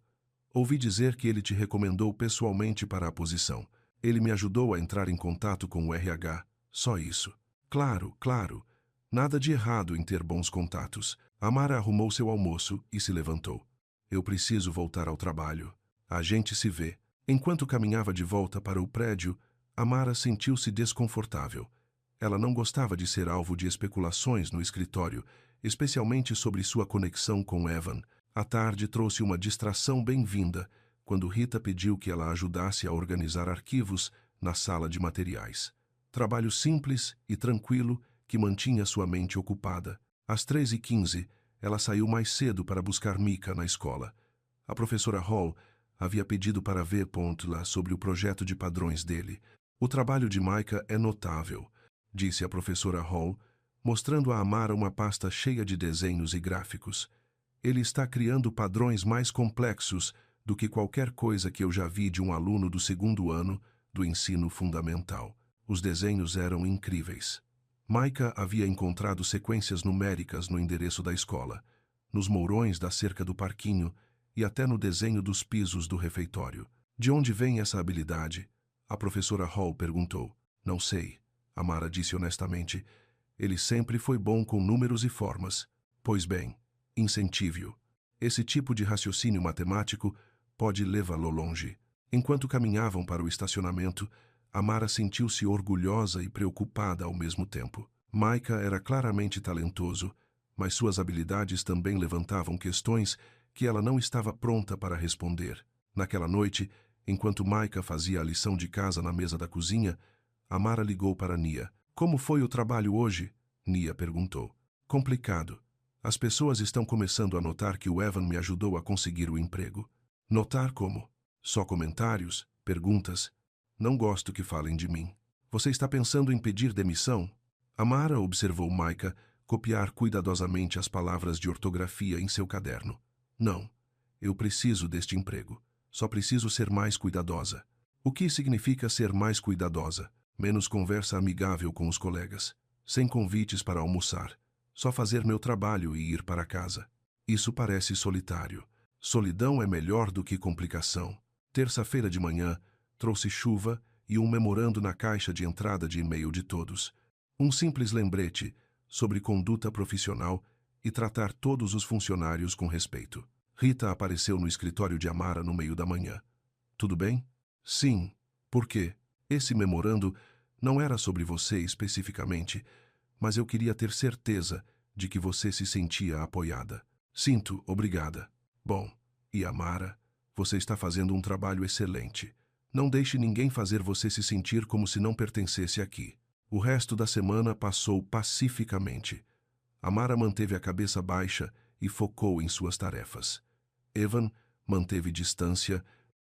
Ouvi dizer que ele te recomendou pessoalmente para a posição. Ele me ajudou a entrar em contato com o RH. Só isso. Claro, claro. Nada de errado em ter bons contatos. Amara arrumou seu almoço e se levantou. Eu preciso voltar ao trabalho. A gente se vê. Enquanto caminhava de volta para o prédio, Amara sentiu-se desconfortável. Ela não gostava de ser alvo de especulações no escritório, especialmente sobre sua conexão com Evan. A tarde trouxe uma distração bem-vinda, quando Rita pediu que ela ajudasse a organizar arquivos na sala de materiais. Trabalho simples e tranquilo que mantinha sua mente ocupada. Às 3h15, ela saiu mais cedo para buscar Micah na escola. A professora Hall havia pedido para ver Pontla sobre o projeto de padrões dele. O trabalho de Micah é notável, disse a professora Hall, mostrando a Amara uma pasta cheia de desenhos e gráficos. Ele está criando padrões mais complexos do que qualquer coisa que eu já vi de um aluno do 2º ano do ensino fundamental. Os desenhos eram incríveis. Micah havia encontrado sequências numéricas no endereço da escola, nos mourões da cerca do parquinho e até no desenho dos pisos do refeitório. De onde vem essa habilidade? A professora Hall perguntou. Não sei, Amara disse honestamente. Ele sempre foi bom com números e formas. Pois bem, incentive-o. Esse tipo de raciocínio matemático pode levá-lo longe. Enquanto caminhavam para o estacionamento, Amara sentiu-se orgulhosa e preocupada ao mesmo tempo. Micah era claramente talentoso, mas suas habilidades também levantavam questões que ela não estava pronta para responder. Naquela noite, enquanto Micah fazia a lição de casa na mesa da cozinha, Amara ligou para Nia. Como foi o trabalho hoje? Nia perguntou. Complicado. As pessoas estão começando a notar que o Evan me ajudou a conseguir o emprego. Notar como? Só comentários? Perguntas? Não gosto que falem de mim. Você está pensando em pedir demissão? Amara observou Micah copiar cuidadosamente as palavras de ortografia em seu caderno. Não. Eu preciso deste emprego. Só preciso ser mais cuidadosa. O que significa ser mais cuidadosa? Menos conversa amigável com os colegas. Sem convites para almoçar. Só fazer meu trabalho e ir para casa. Isso parece solitário. Solidão é melhor do que complicação. Terça-feira de manhã, trouxe chuva e um memorando na caixa de entrada de e-mail de todos. Um simples lembrete sobre conduta profissional e tratar todos os funcionários com respeito. Rita apareceu no escritório de Amara no meio da manhã. Tudo bem? Sim. Por quê? Esse memorando não era sobre você especificamente, mas eu queria ter certeza de que você se sentia apoiada. Sinto, obrigada. Bom, e Amara, você está fazendo um trabalho excelente. Não deixe ninguém fazer você se sentir como se não pertencesse aqui. O resto da semana passou pacificamente. Amara manteve a cabeça baixa e focou em suas tarefas. Evan manteve distância,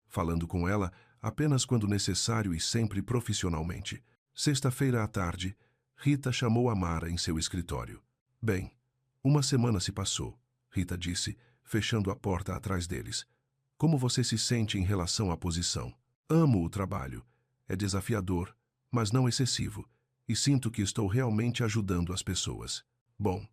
falando com ela apenas quando necessário e sempre profissionalmente. Sexta-feira à tarde, Rita chamou Amara em seu escritório. Bem, uma semana se passou, Rita disse, fechando a porta atrás deles. Como você se sente em relação à posição? Amo o trabalho. É desafiador, mas não excessivo, e sinto que estou realmente ajudando as pessoas. Bom,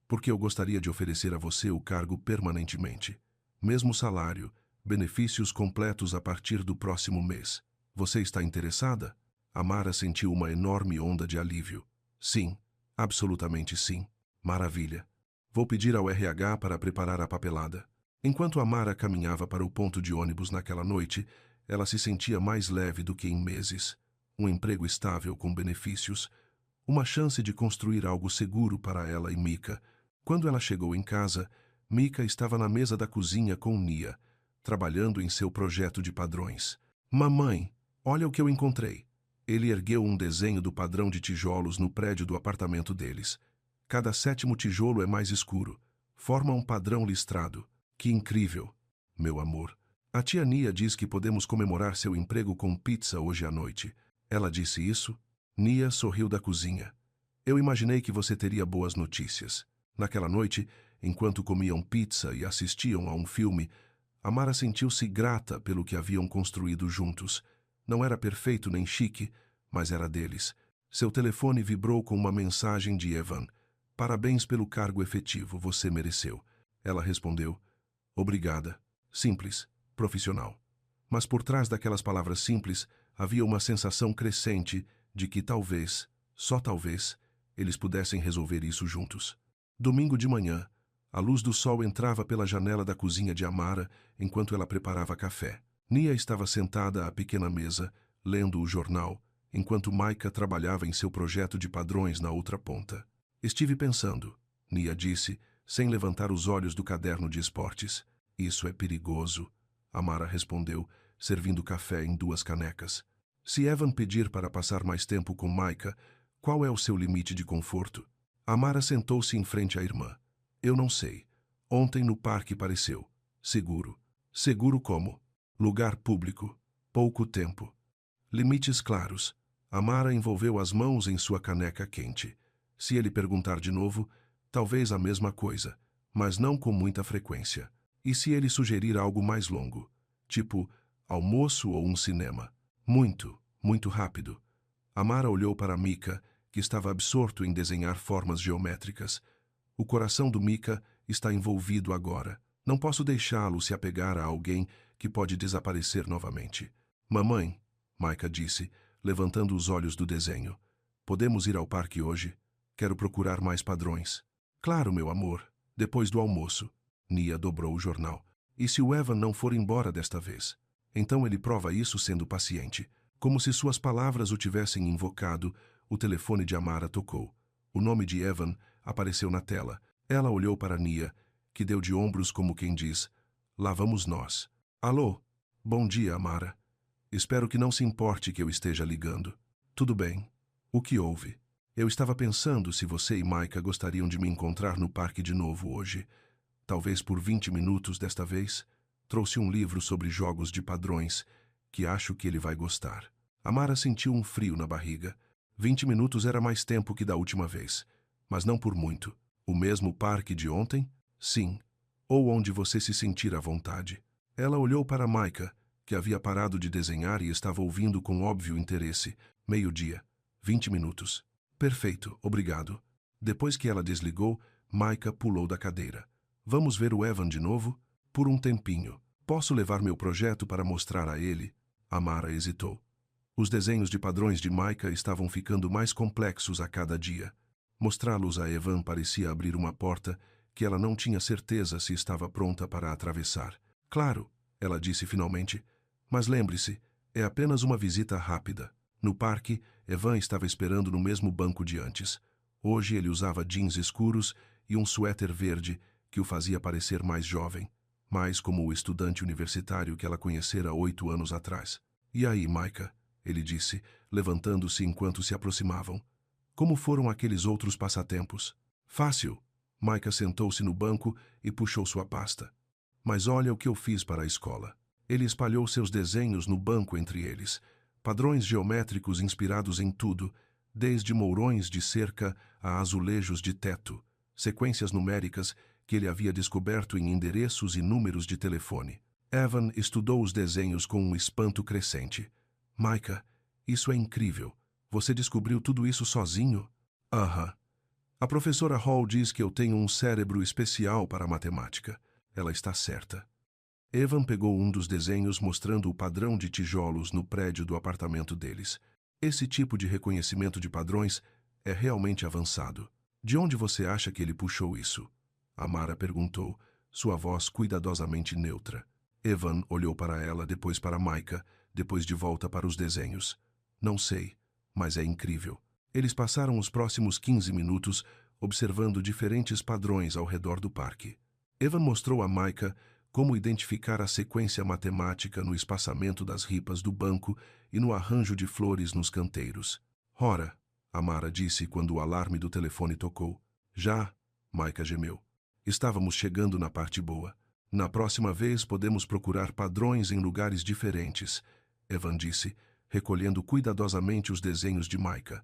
porque eu gostaria de oferecer a você o cargo permanentemente. Mesmo salário, benefícios completos a partir do próximo mês. Você está interessada? Amara sentiu uma enorme onda de alívio. Sim, Absolutamente sim. Maravilha. Vou pedir ao RH para preparar a papelada. Enquanto Amara caminhava para o ponto de ônibus naquela noite, ela se sentia mais leve do que em meses. Um emprego estável com benefícios, uma chance de construir algo seguro para ela e Mika. Quando ela chegou em casa, Mika estava na mesa da cozinha com Nia, trabalhando em seu projeto de padrões. Mamãe, olha o que eu encontrei. Ele ergueu um desenho do padrão de tijolos no prédio do apartamento deles. Cada 7º tijolo é mais escuro. Forma um padrão listrado. Que incrível, meu amor. A tia Nia diz que podemos comemorar seu emprego com pizza hoje à noite. Ela disse isso? Nia sorriu da cozinha. Eu imaginei que você teria boas notícias. Naquela noite, enquanto comiam pizza e assistiam a um filme, Amara sentiu-se grata pelo que haviam construído juntos. Não era perfeito nem chique, mas era deles. Seu telefone vibrou com uma mensagem de Evan. Parabéns pelo cargo efetivo, você mereceu. Ela respondeu, obrigada. Simples, profissional. Mas por trás daquelas palavras simples, havia uma sensação crescente de que talvez, só talvez, eles pudessem resolver isso juntos. Domingo de manhã, a luz do sol entrava pela janela da cozinha de Amara enquanto ela preparava café. Nia estava sentada à pequena mesa, lendo o jornal, enquanto Maika trabalhava em seu projeto de padrões na outra ponta. Estive pensando, Nia disse, sem levantar os olhos do caderno de esportes. Isso é perigoso, Amara respondeu, servindo café em 2 canecas. Se Evan pedir para passar mais tempo com Maika, qual é o seu limite de conforto? Amara sentou-se em frente à irmã. Eu não sei. Ontem no parque pareceu. Seguro. Seguro como? Lugar público. Pouco tempo. Limites claros. Amara envolveu as mãos em sua caneca quente. Se ele perguntar de novo, talvez a mesma coisa, mas não com muita frequência. E se ele sugerir algo mais longo? Tipo, almoço ou um cinema? Muito, muito rápido. Amara olhou para Mika, que estava absorto em desenhar formas geométricas. O coração do Mika está envolvido agora. Não posso deixá-lo se apegar a alguém que pode desaparecer novamente. Mamãe, Mika disse, levantando os olhos do desenho. Podemos ir ao parque hoje? Quero procurar mais padrões. Claro, meu amor. Depois do almoço. Nia dobrou o jornal. E se o Evan não for embora desta vez? Então ele prova isso sendo paciente. Como se suas palavras o tivessem invocado, o telefone de Amara tocou. O nome de Evan apareceu na tela. Ela olhou para Nia, que deu de ombros como quem diz, lá vamos nós. Alô? Bom dia, Amara. Espero que não se importe que eu esteja ligando. Tudo bem. O que houve? Eu estava pensando se você e Maika gostariam de me encontrar no parque de novo hoje. Talvez por 20 minutos desta vez. Trouxe um livro sobre jogos de padrões, que acho que ele vai gostar. Amara sentiu um frio na barriga. 20 minutos era mais tempo que da última vez, mas não por muito. O mesmo parque de ontem? Sim. Ou onde você se sentir à vontade. Ela olhou para Maika, que havia parado de desenhar e estava ouvindo com óbvio interesse. 12:00. 20 minutos. Perfeito, obrigado. Depois que ela desligou, Maika pulou da cadeira. Vamos ver o Evan de novo? Por um tempinho. Posso levar meu projeto para mostrar a ele? Amara hesitou. Os desenhos de padrões de Maika estavam ficando mais complexos a cada dia. Mostrá-los a Evan parecia abrir uma porta que ela não tinha certeza se estava pronta para atravessar. Claro, ela disse finalmente, mas lembre-se, é apenas uma visita rápida. No parque, Evan estava esperando no mesmo banco de antes. Hoje ele usava jeans escuros e um suéter verde que o fazia parecer mais jovem, mais como o estudante universitário que ela conhecera 8 anos atrás. E aí, Maika? Ele disse, levantando-se enquanto se aproximavam. Como foram aqueles outros passatempos? Fácil. Maika sentou-se no banco e puxou sua pasta. Mas olha o que eu fiz para a escola. Ele espalhou seus desenhos no banco entre eles. Padrões geométricos inspirados em tudo, desde mourões de cerca a azulejos de teto, sequências numéricas que ele havia descoberto em endereços e números de telefone. Evan estudou os desenhos com um espanto crescente. Maika, isso é incrível. Você descobriu tudo isso sozinho? Aham. A professora Hall diz que eu tenho um cérebro especial para a matemática. Ela está certa. Evan pegou um dos desenhos mostrando o padrão de tijolos no prédio do apartamento deles. Esse tipo de reconhecimento de padrões É realmente avançado. De onde você acha que ele puxou isso? Amara perguntou, sua voz cuidadosamente neutra. Evan olhou para ela, depois para Micah, depois de volta para os desenhos. Não sei, mas é incrível. Eles passaram os próximos 15 minutos observando diferentes padrões ao redor do parque. Evan mostrou a Micah como identificar a sequência matemática no espaçamento das ripas do banco e no arranjo de flores nos canteiros. Ora, Amara disse quando o alarme do telefone tocou. Já, Micah gemeu. Estávamos chegando na parte boa. Na próxima vez podemos procurar padrões em lugares diferentes, Evan disse, recolhendo cuidadosamente os desenhos de Micah.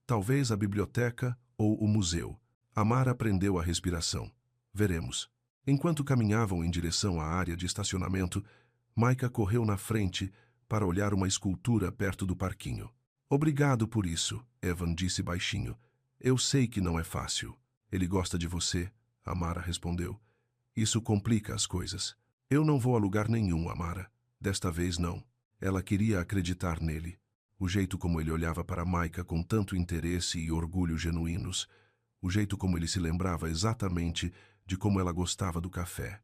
Talvez a biblioteca ou o museu. Amara prendeu a respiração. Veremos. Enquanto caminhavam em direção à área de estacionamento, Micah correu na frente para olhar uma escultura perto do parquinho. Obrigado por isso, Evan disse baixinho. Eu sei que não é fácil. Ele gosta de você, Amara respondeu. Isso complica as coisas. Eu não vou a lugar nenhum, Amara. Desta vez não. Ela queria acreditar nele. O jeito como ele olhava para Micah com tanto interesse e orgulho genuínos. O jeito como ele se lembrava exatamente de como ela gostava do café.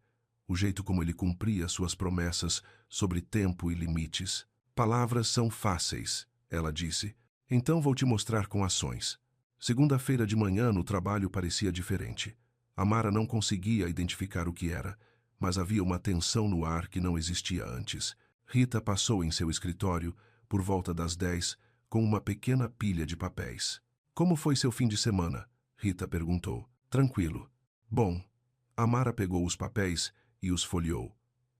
O jeito como ele cumpria suas promessas sobre tempo e limites. Palavras são fáceis, ela disse. Então vou te mostrar com ações. Segunda-feira de manhã no trabalho parecia diferente. Amara não conseguia identificar o que era, mas havia uma tensão no ar que não existia antes. Rita passou em seu escritório, por volta das 10, com uma pequena pilha de papéis. Como foi seu fim de semana? Rita perguntou. Tranquilo. Bom. Amara pegou os papéis e os folheou.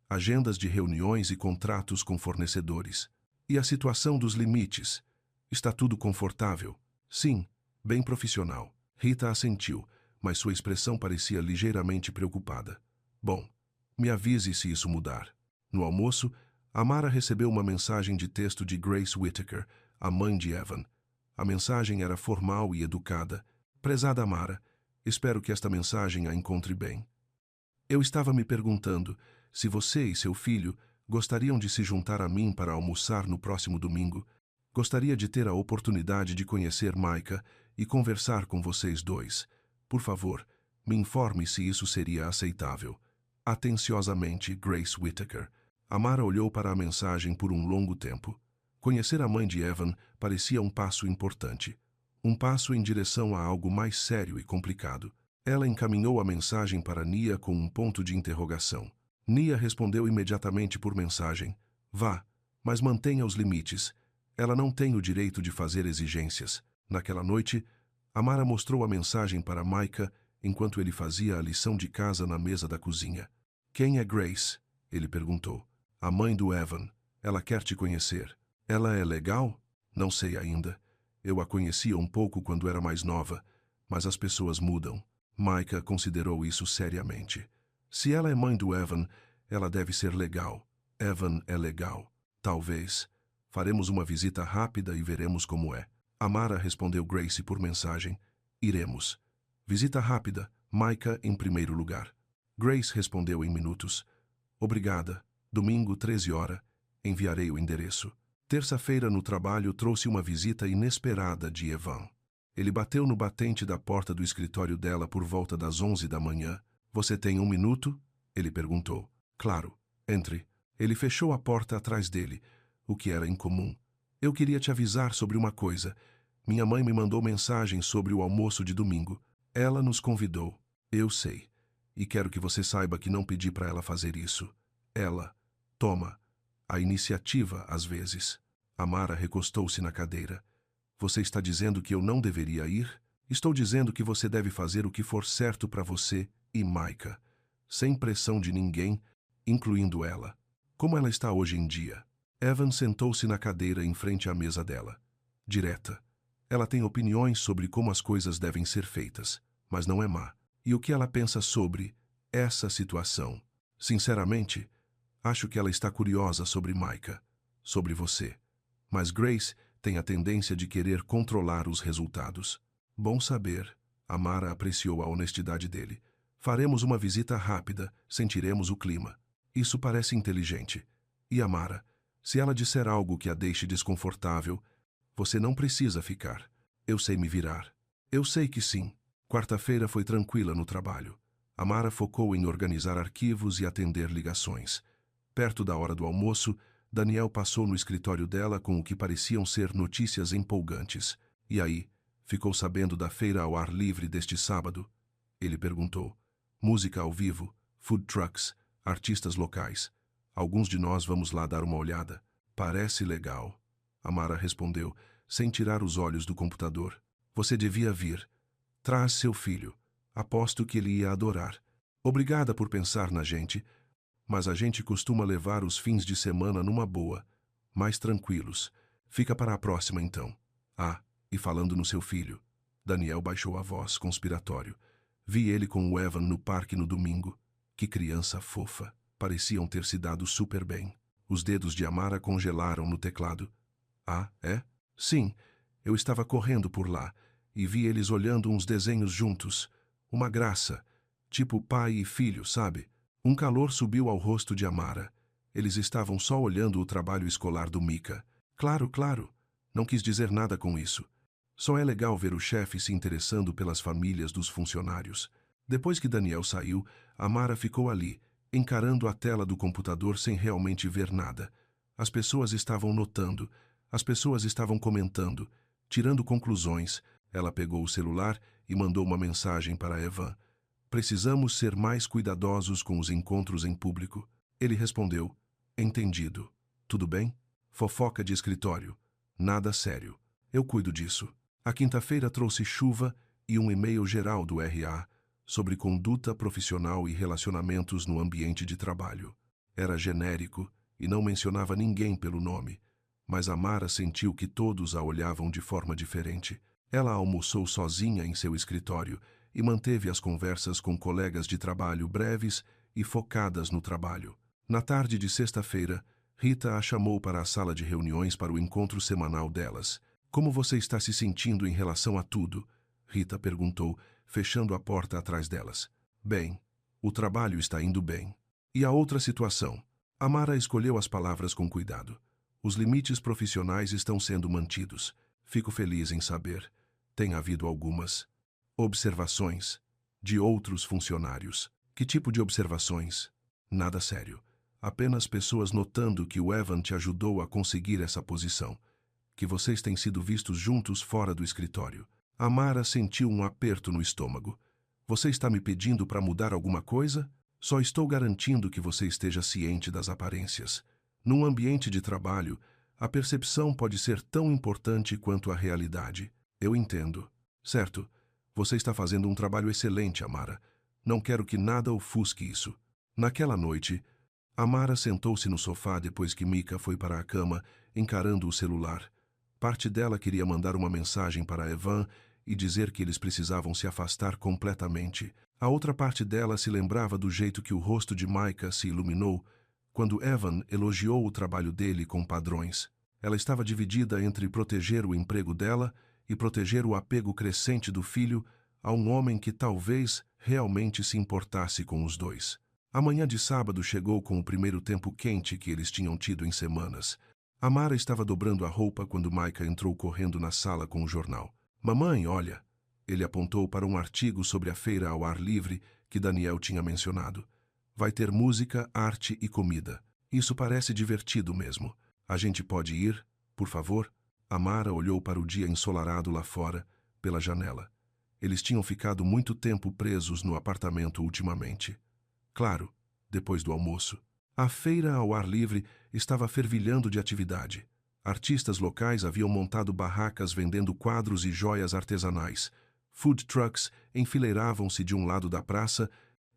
Agendas de reuniões e contratos com fornecedores. E a situação dos limites? Está tudo confortável? Sim, bem profissional. Rita assentiu, mas sua expressão parecia ligeiramente preocupada. Bom, me avise se isso mudar. No almoço, Amara recebeu uma mensagem de texto de Grace Whittaker, a mãe de Evan. A mensagem era formal e educada. Prezada Amara, espero que esta mensagem a encontre bem. Eu estava me perguntando se você e seu filho gostariam de se juntar a mim para almoçar no próximo domingo. Gostaria de ter a oportunidade de conhecer Micah e conversar com vocês dois. Por favor, me informe se isso seria aceitável. Atenciosamente, Grace Whittaker. Amara olhou para a mensagem por um longo tempo. Conhecer a mãe de Evan parecia um passo importante. Um passo em direção a algo mais sério e complicado. Ela encaminhou a mensagem para Nia com um ponto de interrogação. Nia respondeu imediatamente por mensagem. Vá, mas mantenha os limites. Ela não tem o direito de fazer exigências. Naquela noite, Amara mostrou a mensagem para Micah enquanto ele fazia a lição de casa na mesa da cozinha. Quem é Grace? Ele perguntou. A mãe do Evan. Ela quer te conhecer. Ela é legal? Não sei ainda. Eu a conhecia um pouco quando era mais nova, mas as pessoas mudam. Micah considerou isso seriamente. Se ela é mãe do Evan, ela deve ser legal. Evan é legal. Talvez. Faremos uma visita rápida e veremos como é. Amara respondeu Grace por mensagem. Iremos. Visita rápida. Micah em primeiro lugar. Grace respondeu em minutos. Obrigada. Domingo, 13 horas. Enviarei o endereço. Terça-feira no trabalho trouxe uma visita inesperada de Evan. Ele bateu no batente da porta do escritório dela por volta das 11 da manhã. Você tem 1 minuto? Ele perguntou. Claro. Entre. Ele fechou a porta atrás dele, o que era incomum. Eu queria te avisar sobre uma coisa. Minha mãe me mandou mensagem sobre o almoço de domingo. Ela nos convidou. Eu sei. E quero que você saiba que não pedi para ela fazer isso. Ela toma a iniciativa às vezes. Amara recostou-se na cadeira. Você está dizendo que eu não deveria ir? Estou dizendo que você deve fazer o que for certo para você e Micah, sem pressão de ninguém, incluindo ela. Como ela está hoje em dia? Evan sentou-se na cadeira em frente à mesa dela. Direta. Ela tem opiniões sobre como as coisas devem ser feitas, mas não é má. E o que ela pensa sobre essa situação? Sinceramente, acho que ela está curiosa sobre Micah, sobre você. Mas Grace tem a tendência de querer controlar os resultados. Bom saber. Amara apreciou a honestidade dele. Faremos uma visita rápida, sentiremos o clima. Isso parece inteligente. E Amara, se ela disser algo que a deixe desconfortável, você não precisa ficar. Eu sei me virar. Eu sei que sim. Quarta-feira foi tranquila no trabalho. Amara focou em organizar arquivos e atender ligações. Perto da hora do almoço, Daniel passou no escritório dela com o que pareciam ser notícias empolgantes. E aí, ficou sabendo da feira ao ar livre deste sábado? Ele perguntou. Música ao vivo, food trucks, artistas locais. Alguns de nós vamos lá dar uma olhada. Parece legal. Amara respondeu, sem tirar os olhos do computador. Você devia vir. Traz seu filho. Aposto que ele ia adorar. Obrigada por pensar na gente, mas a gente costuma levar os fins de semana numa boa, mais tranquilos. Fica para a próxima, então. Ah, e falando no seu filho. Daniel baixou a voz, conspiratório. Vi ele com o Evan no parque no domingo. Que criança fofa. Pareciam ter se dado super bem. Os dedos de Amara congelaram no teclado. Ah, é? Sim, eu estava correndo por lá e vi eles olhando uns desenhos juntos. Uma graça. Tipo pai e filho, sabe? Um calor subiu ao rosto de Amara. Eles estavam só olhando o trabalho escolar do Mika. Claro, claro. Não quis dizer nada com isso. Só é legal ver o chefe se interessando pelas famílias dos funcionários. Depois que Daniel saiu, Amara ficou ali, encarando a tela do computador sem realmente ver nada. As pessoas estavam notando, as pessoas estavam comentando, tirando conclusões. Ela pegou o celular e mandou uma mensagem para Evan. Precisamos ser mais cuidadosos com os encontros em público. Ele respondeu, entendido. Tudo bem? Fofoca de escritório. Nada sério. Eu cuido disso. A quinta-feira trouxe chuva e um e-mail geral do RA sobre conduta profissional e relacionamentos no ambiente de trabalho. Era genérico e não mencionava ninguém pelo nome, mas Amara sentiu que todos a olhavam de forma diferente. Ela almoçou sozinha em seu escritório e manteve as conversas com colegas de trabalho breves e focadas no trabalho. Na tarde de sexta-feira, Rita a chamou para a sala de reuniões para o encontro semanal delas. Como você está se sentindo em relação a tudo? Rita perguntou, fechando a porta atrás delas. Bem, o trabalho está indo bem. E a outra situação? Amara escolheu as palavras com cuidado. Os limites profissionais estão sendo mantidos. Fico feliz em saber. Tem havido algumas observações de outros funcionários. Que tipo de observações? Nada sério. Apenas pessoas notando que o Evan te ajudou a conseguir essa posição. Que vocês têm sido vistos juntos fora do escritório. Amara sentiu um aperto no estômago. Você está me pedindo para mudar alguma coisa? Só estou garantindo que você esteja ciente das aparências. Num ambiente de trabalho, a percepção pode ser tão importante quanto a realidade. Eu entendo. Certo, você está fazendo um trabalho excelente, Amara. Não quero que nada ofusque isso. Naquela noite, Amara sentou-se no sofá depois que Mika foi para a cama, encarando o celular. Parte dela queria mandar uma mensagem para Evan e dizer que eles precisavam se afastar completamente. A outra parte dela se lembrava do jeito que o rosto de Micah se iluminou quando Evan elogiou o trabalho dele com padrões. Ela estava dividida entre proteger o emprego dela e proteger o apego crescente do filho a um homem que talvez realmente se importasse com os dois. A manhã de sábado chegou com o primeiro tempo quente que eles tinham tido em semanas. Amara estava dobrando a roupa quando Micah entrou correndo na sala com o jornal. Mamãe, olha! Ele apontou para um artigo sobre a feira ao ar livre que Daniel tinha mencionado. Vai ter música, arte e comida. Isso parece divertido mesmo. A gente pode ir, por favor? Amara olhou para o dia ensolarado lá fora, pela janela. Eles tinham ficado muito tempo presos no apartamento ultimamente. Claro, depois do almoço. A feira ao ar livre estava fervilhando de atividade. Artistas locais haviam montado barracas vendendo quadros e joias artesanais. Food trucks enfileiravam-se de um lado da praça,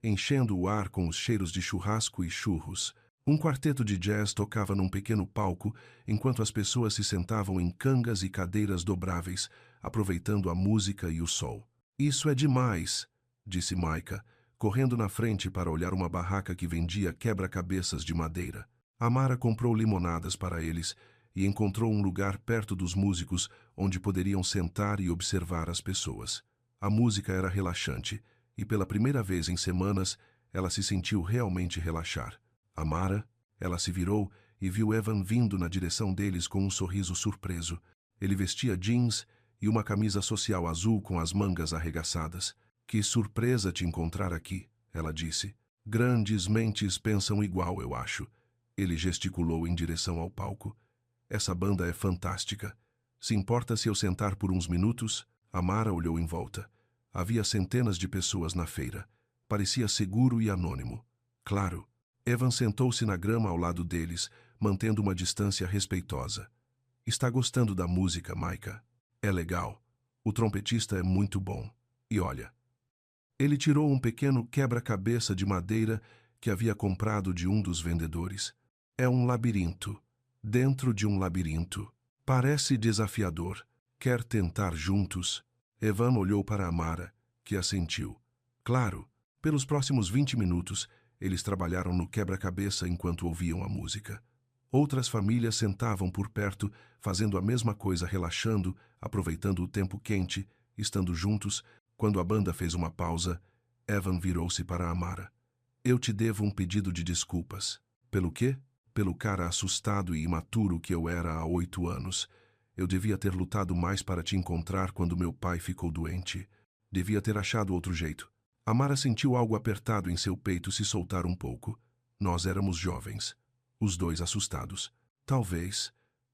enchendo o ar com os cheiros de churrasco e churros. Um quarteto de jazz tocava num pequeno palco, enquanto as pessoas se sentavam em cangas e cadeiras dobráveis, aproveitando a música e o sol. Isso é demais, disse Micah, correndo na frente para olhar uma barraca que vendia quebra-cabeças de madeira. Amara comprou limonadas para eles e encontrou um lugar perto dos músicos onde poderiam sentar e observar as pessoas. A música era relaxante e, pela primeira vez em semanas, ela se sentiu realmente relaxar. Amara, ela se virou e viu Evan vindo na direção deles com um sorriso surpreso. Ele vestia jeans e uma camisa social azul com as mangas arregaçadas. Que surpresa te encontrar aqui, ela disse. Grandes mentes pensam igual, eu acho. Ele gesticulou em direção ao palco. Essa banda é fantástica. Se importa se eu sentar por uns minutos? Amara olhou em volta. Havia centenas de pessoas na feira. Parecia seguro e anônimo. Claro. Evan sentou-se na grama ao lado deles, mantendo uma distância respeitosa. Está gostando da música, Micah? É legal. O trompetista é muito bom. E olha. Ele tirou um pequeno quebra-cabeça de madeira que havia comprado de um dos vendedores. É um labirinto. Dentro de um labirinto. Parece desafiador. Quer tentar juntos? Evan olhou para Amara, que assentiu. Claro. Pelos próximos 20 minutos, eles trabalharam no quebra-cabeça enquanto ouviam a música. Outras famílias sentavam por perto, fazendo a mesma coisa, relaxando, aproveitando o tempo quente, estando juntos. Quando a banda fez uma pausa, Evan virou-se para Amara. Eu te devo um pedido de desculpas. Pelo quê? Pelo cara assustado e imaturo que eu era há 8 anos. Eu devia ter lutado mais para te encontrar quando meu pai ficou doente. Devia ter achado outro jeito. Amara sentiu algo apertado em seu peito se soltar um pouco. Nós éramos jovens. Os dois assustados. Talvez.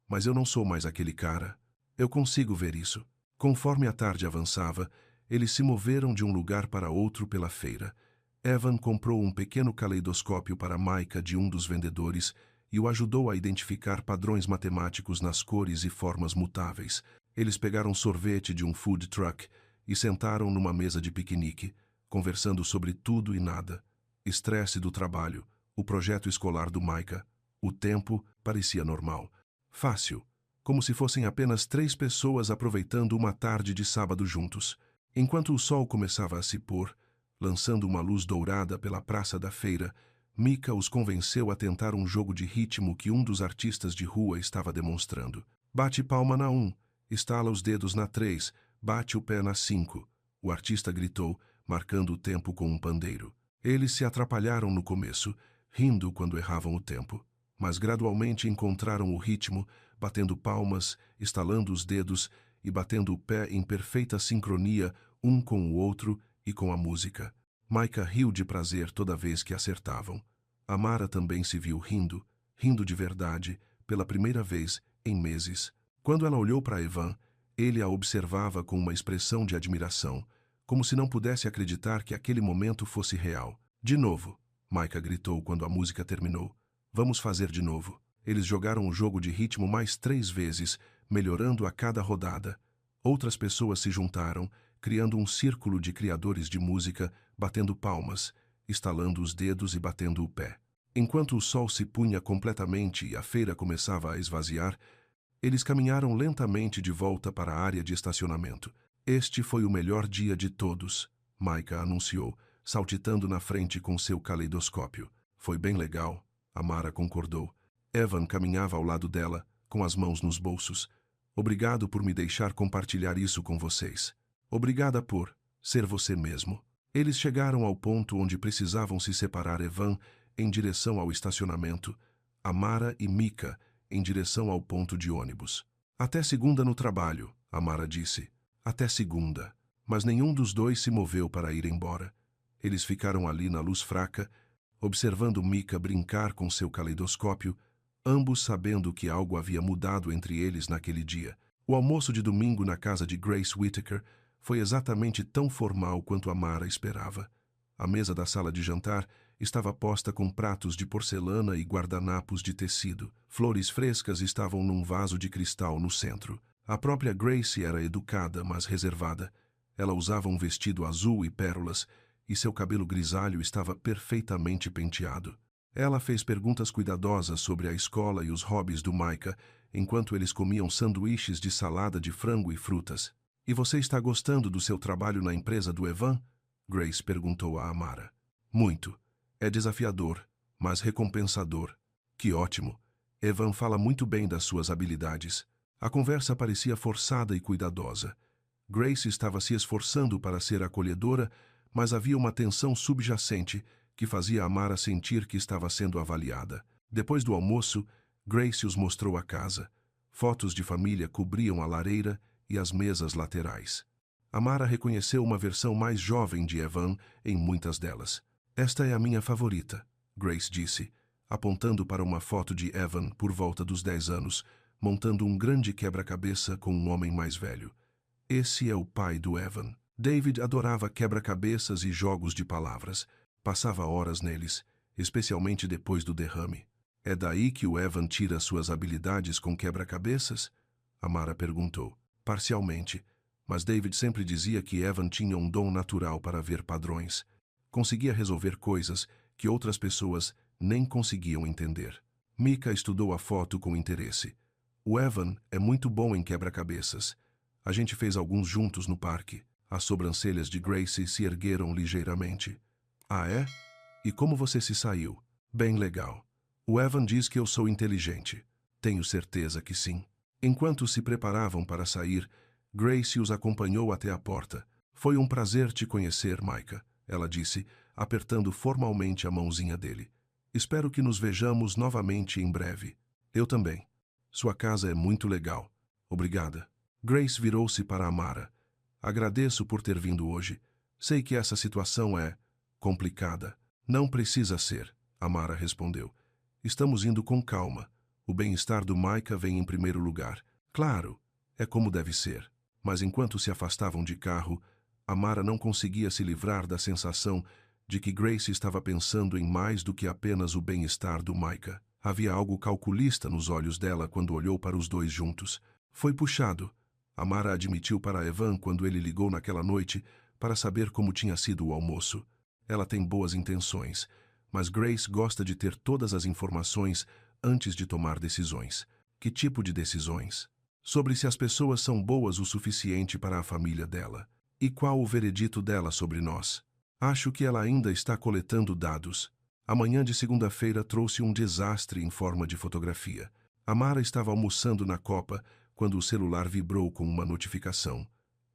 Mas eu não sou mais aquele cara. Eu consigo ver isso. Conforme a tarde avançava, eles se moveram de um lugar para outro pela feira. Evan comprou um pequeno caleidoscópio para Micah de um dos vendedores e o ajudou a identificar padrões matemáticos nas cores e formas mutáveis. Eles pegaram sorvete de um food truck e sentaram numa mesa de piquenique, conversando sobre tudo e nada. Estresse do trabalho, o projeto escolar do Micah. O tempo parecia normal. Fácil, como se fossem apenas 3 pessoas aproveitando uma tarde de sábado juntos. Enquanto o sol começava a se pôr, lançando uma luz dourada pela praça da feira, Micah os convenceu a tentar um jogo de ritmo que um dos artistas de rua estava demonstrando. Bate palma na 1, estala os dedos na 3, bate o pé na 5, o artista gritou, marcando o tempo com um pandeiro. Eles se atrapalharam no começo, rindo quando erravam o tempo, mas gradualmente encontraram o ritmo, batendo palmas, estalando os dedos e batendo o pé em perfeita sincronia um com o outro e com a música. Micah riu de prazer toda vez que acertavam. Amara também se viu rindo, rindo de verdade, pela primeira vez em meses. Quando ela olhou para Evan, ele a observava com uma expressão de admiração, como se não pudesse acreditar que aquele momento fosse real. De novo, Micah gritou quando a música terminou. Vamos fazer de novo. Eles jogaram o jogo de ritmo mais 3 vezes, melhorando a cada rodada. Outras pessoas se juntaram, criando um círculo de criadores de música, batendo palmas, estalando os dedos e batendo o pé. Enquanto o sol se punha completamente e a feira começava a esvaziar, eles caminharam lentamente de volta para a área de estacionamento. Este foi o melhor dia de todos, Micah anunciou, saltitando na frente com seu caleidoscópio. Foi bem legal, Amara concordou. Evan caminhava ao lado dela, com as mãos nos bolsos. Obrigado por me deixar compartilhar isso com vocês. Obrigada por ser você mesmo. Eles chegaram ao ponto onde precisavam se separar. Evan em direção ao estacionamento, Amara e Micah em direção ao ponto de ônibus. Até segunda no trabalho, Amara disse. Até segunda. Mas nenhum dos dois se moveu para ir embora. Eles ficaram ali na luz fraca, observando Micah brincar com seu caleidoscópio, ambos sabendo que algo havia mudado entre eles naquele dia. O almoço de domingo na casa de Grace Whittaker foi exatamente tão formal quanto Amara esperava. A mesa da sala de jantar estava posta com pratos de porcelana e guardanapos de tecido. Flores frescas estavam num vaso de cristal no centro. A própria Grace era educada, mas reservada. Ela usava um vestido azul e pérolas, e seu cabelo grisalho estava perfeitamente penteado. Ela fez perguntas cuidadosas sobre a escola e os hobbies do Micah, enquanto eles comiam sanduíches de salada de frango e frutas. E você está gostando do seu trabalho na empresa do Evan? Grace perguntou a Amara. Muito. É desafiador, mas recompensador. Que ótimo. Evan fala muito bem das suas habilidades. A conversa parecia forçada e cuidadosa. Grace estava se esforçando para ser acolhedora, mas havia uma tensão subjacente que fazia Amara sentir que estava sendo avaliada. Depois do almoço, Grace os mostrou a casa. Fotos de família cobriam a lareira e as mesas laterais. Amara reconheceu uma versão mais jovem de Evan em muitas delas. Esta é a minha favorita, Grace disse, apontando para uma foto de Evan por volta dos 10 anos, montando um grande quebra-cabeça com um homem mais velho. Esse é o pai do Evan. David adorava quebra-cabeças e jogos de palavras. Passava horas neles, especialmente depois do derrame. É daí que o Evan tira suas habilidades com quebra-cabeças? Amara perguntou. Parcialmente, mas David sempre dizia que Evan tinha um dom natural para ver padrões. Conseguia resolver coisas que outras pessoas nem conseguiam entender. Mika estudou a foto com interesse. O Evan é muito bom em quebra-cabeças. A gente fez alguns juntos no parque. As sobrancelhas de Grace se ergueram ligeiramente. Ah, é? E como você se saiu? Bem legal. O Evan diz que eu sou inteligente. Tenho certeza que sim. Enquanto se preparavam para sair, Grace os acompanhou até a porta. Foi um prazer te conhecer, Micah, ela disse, apertando formalmente a mãozinha dele. Espero que nos vejamos novamente em breve. Eu também. Sua casa é muito legal. Obrigada. Grace virou-se para Amara. Agradeço por ter vindo hoje. Sei que essa situação é complicada. Não precisa ser, Amara respondeu. Estamos indo com calma. O bem-estar do Micah vem em primeiro lugar. Claro, é como deve ser. Mas enquanto se afastavam de carro, Amara não conseguia se livrar da sensação de que Grace estava pensando em mais do que apenas o bem-estar do Micah. Havia algo calculista nos olhos dela quando olhou para os dois juntos. Foi puxado. Amara admitiu para Evan quando ele ligou naquela noite para saber como tinha sido o almoço. Ela tem boas intenções, mas Grace gosta de ter todas as informações antes de tomar decisões. Que tipo de decisões? Sobre se as pessoas são boas o suficiente para a família dela. E qual o veredito dela sobre nós? Acho que ela ainda está coletando dados. A manhã de segunda-feira trouxe um desastre em forma de fotografia. Amara estava almoçando na copa quando o celular vibrou com uma notificação.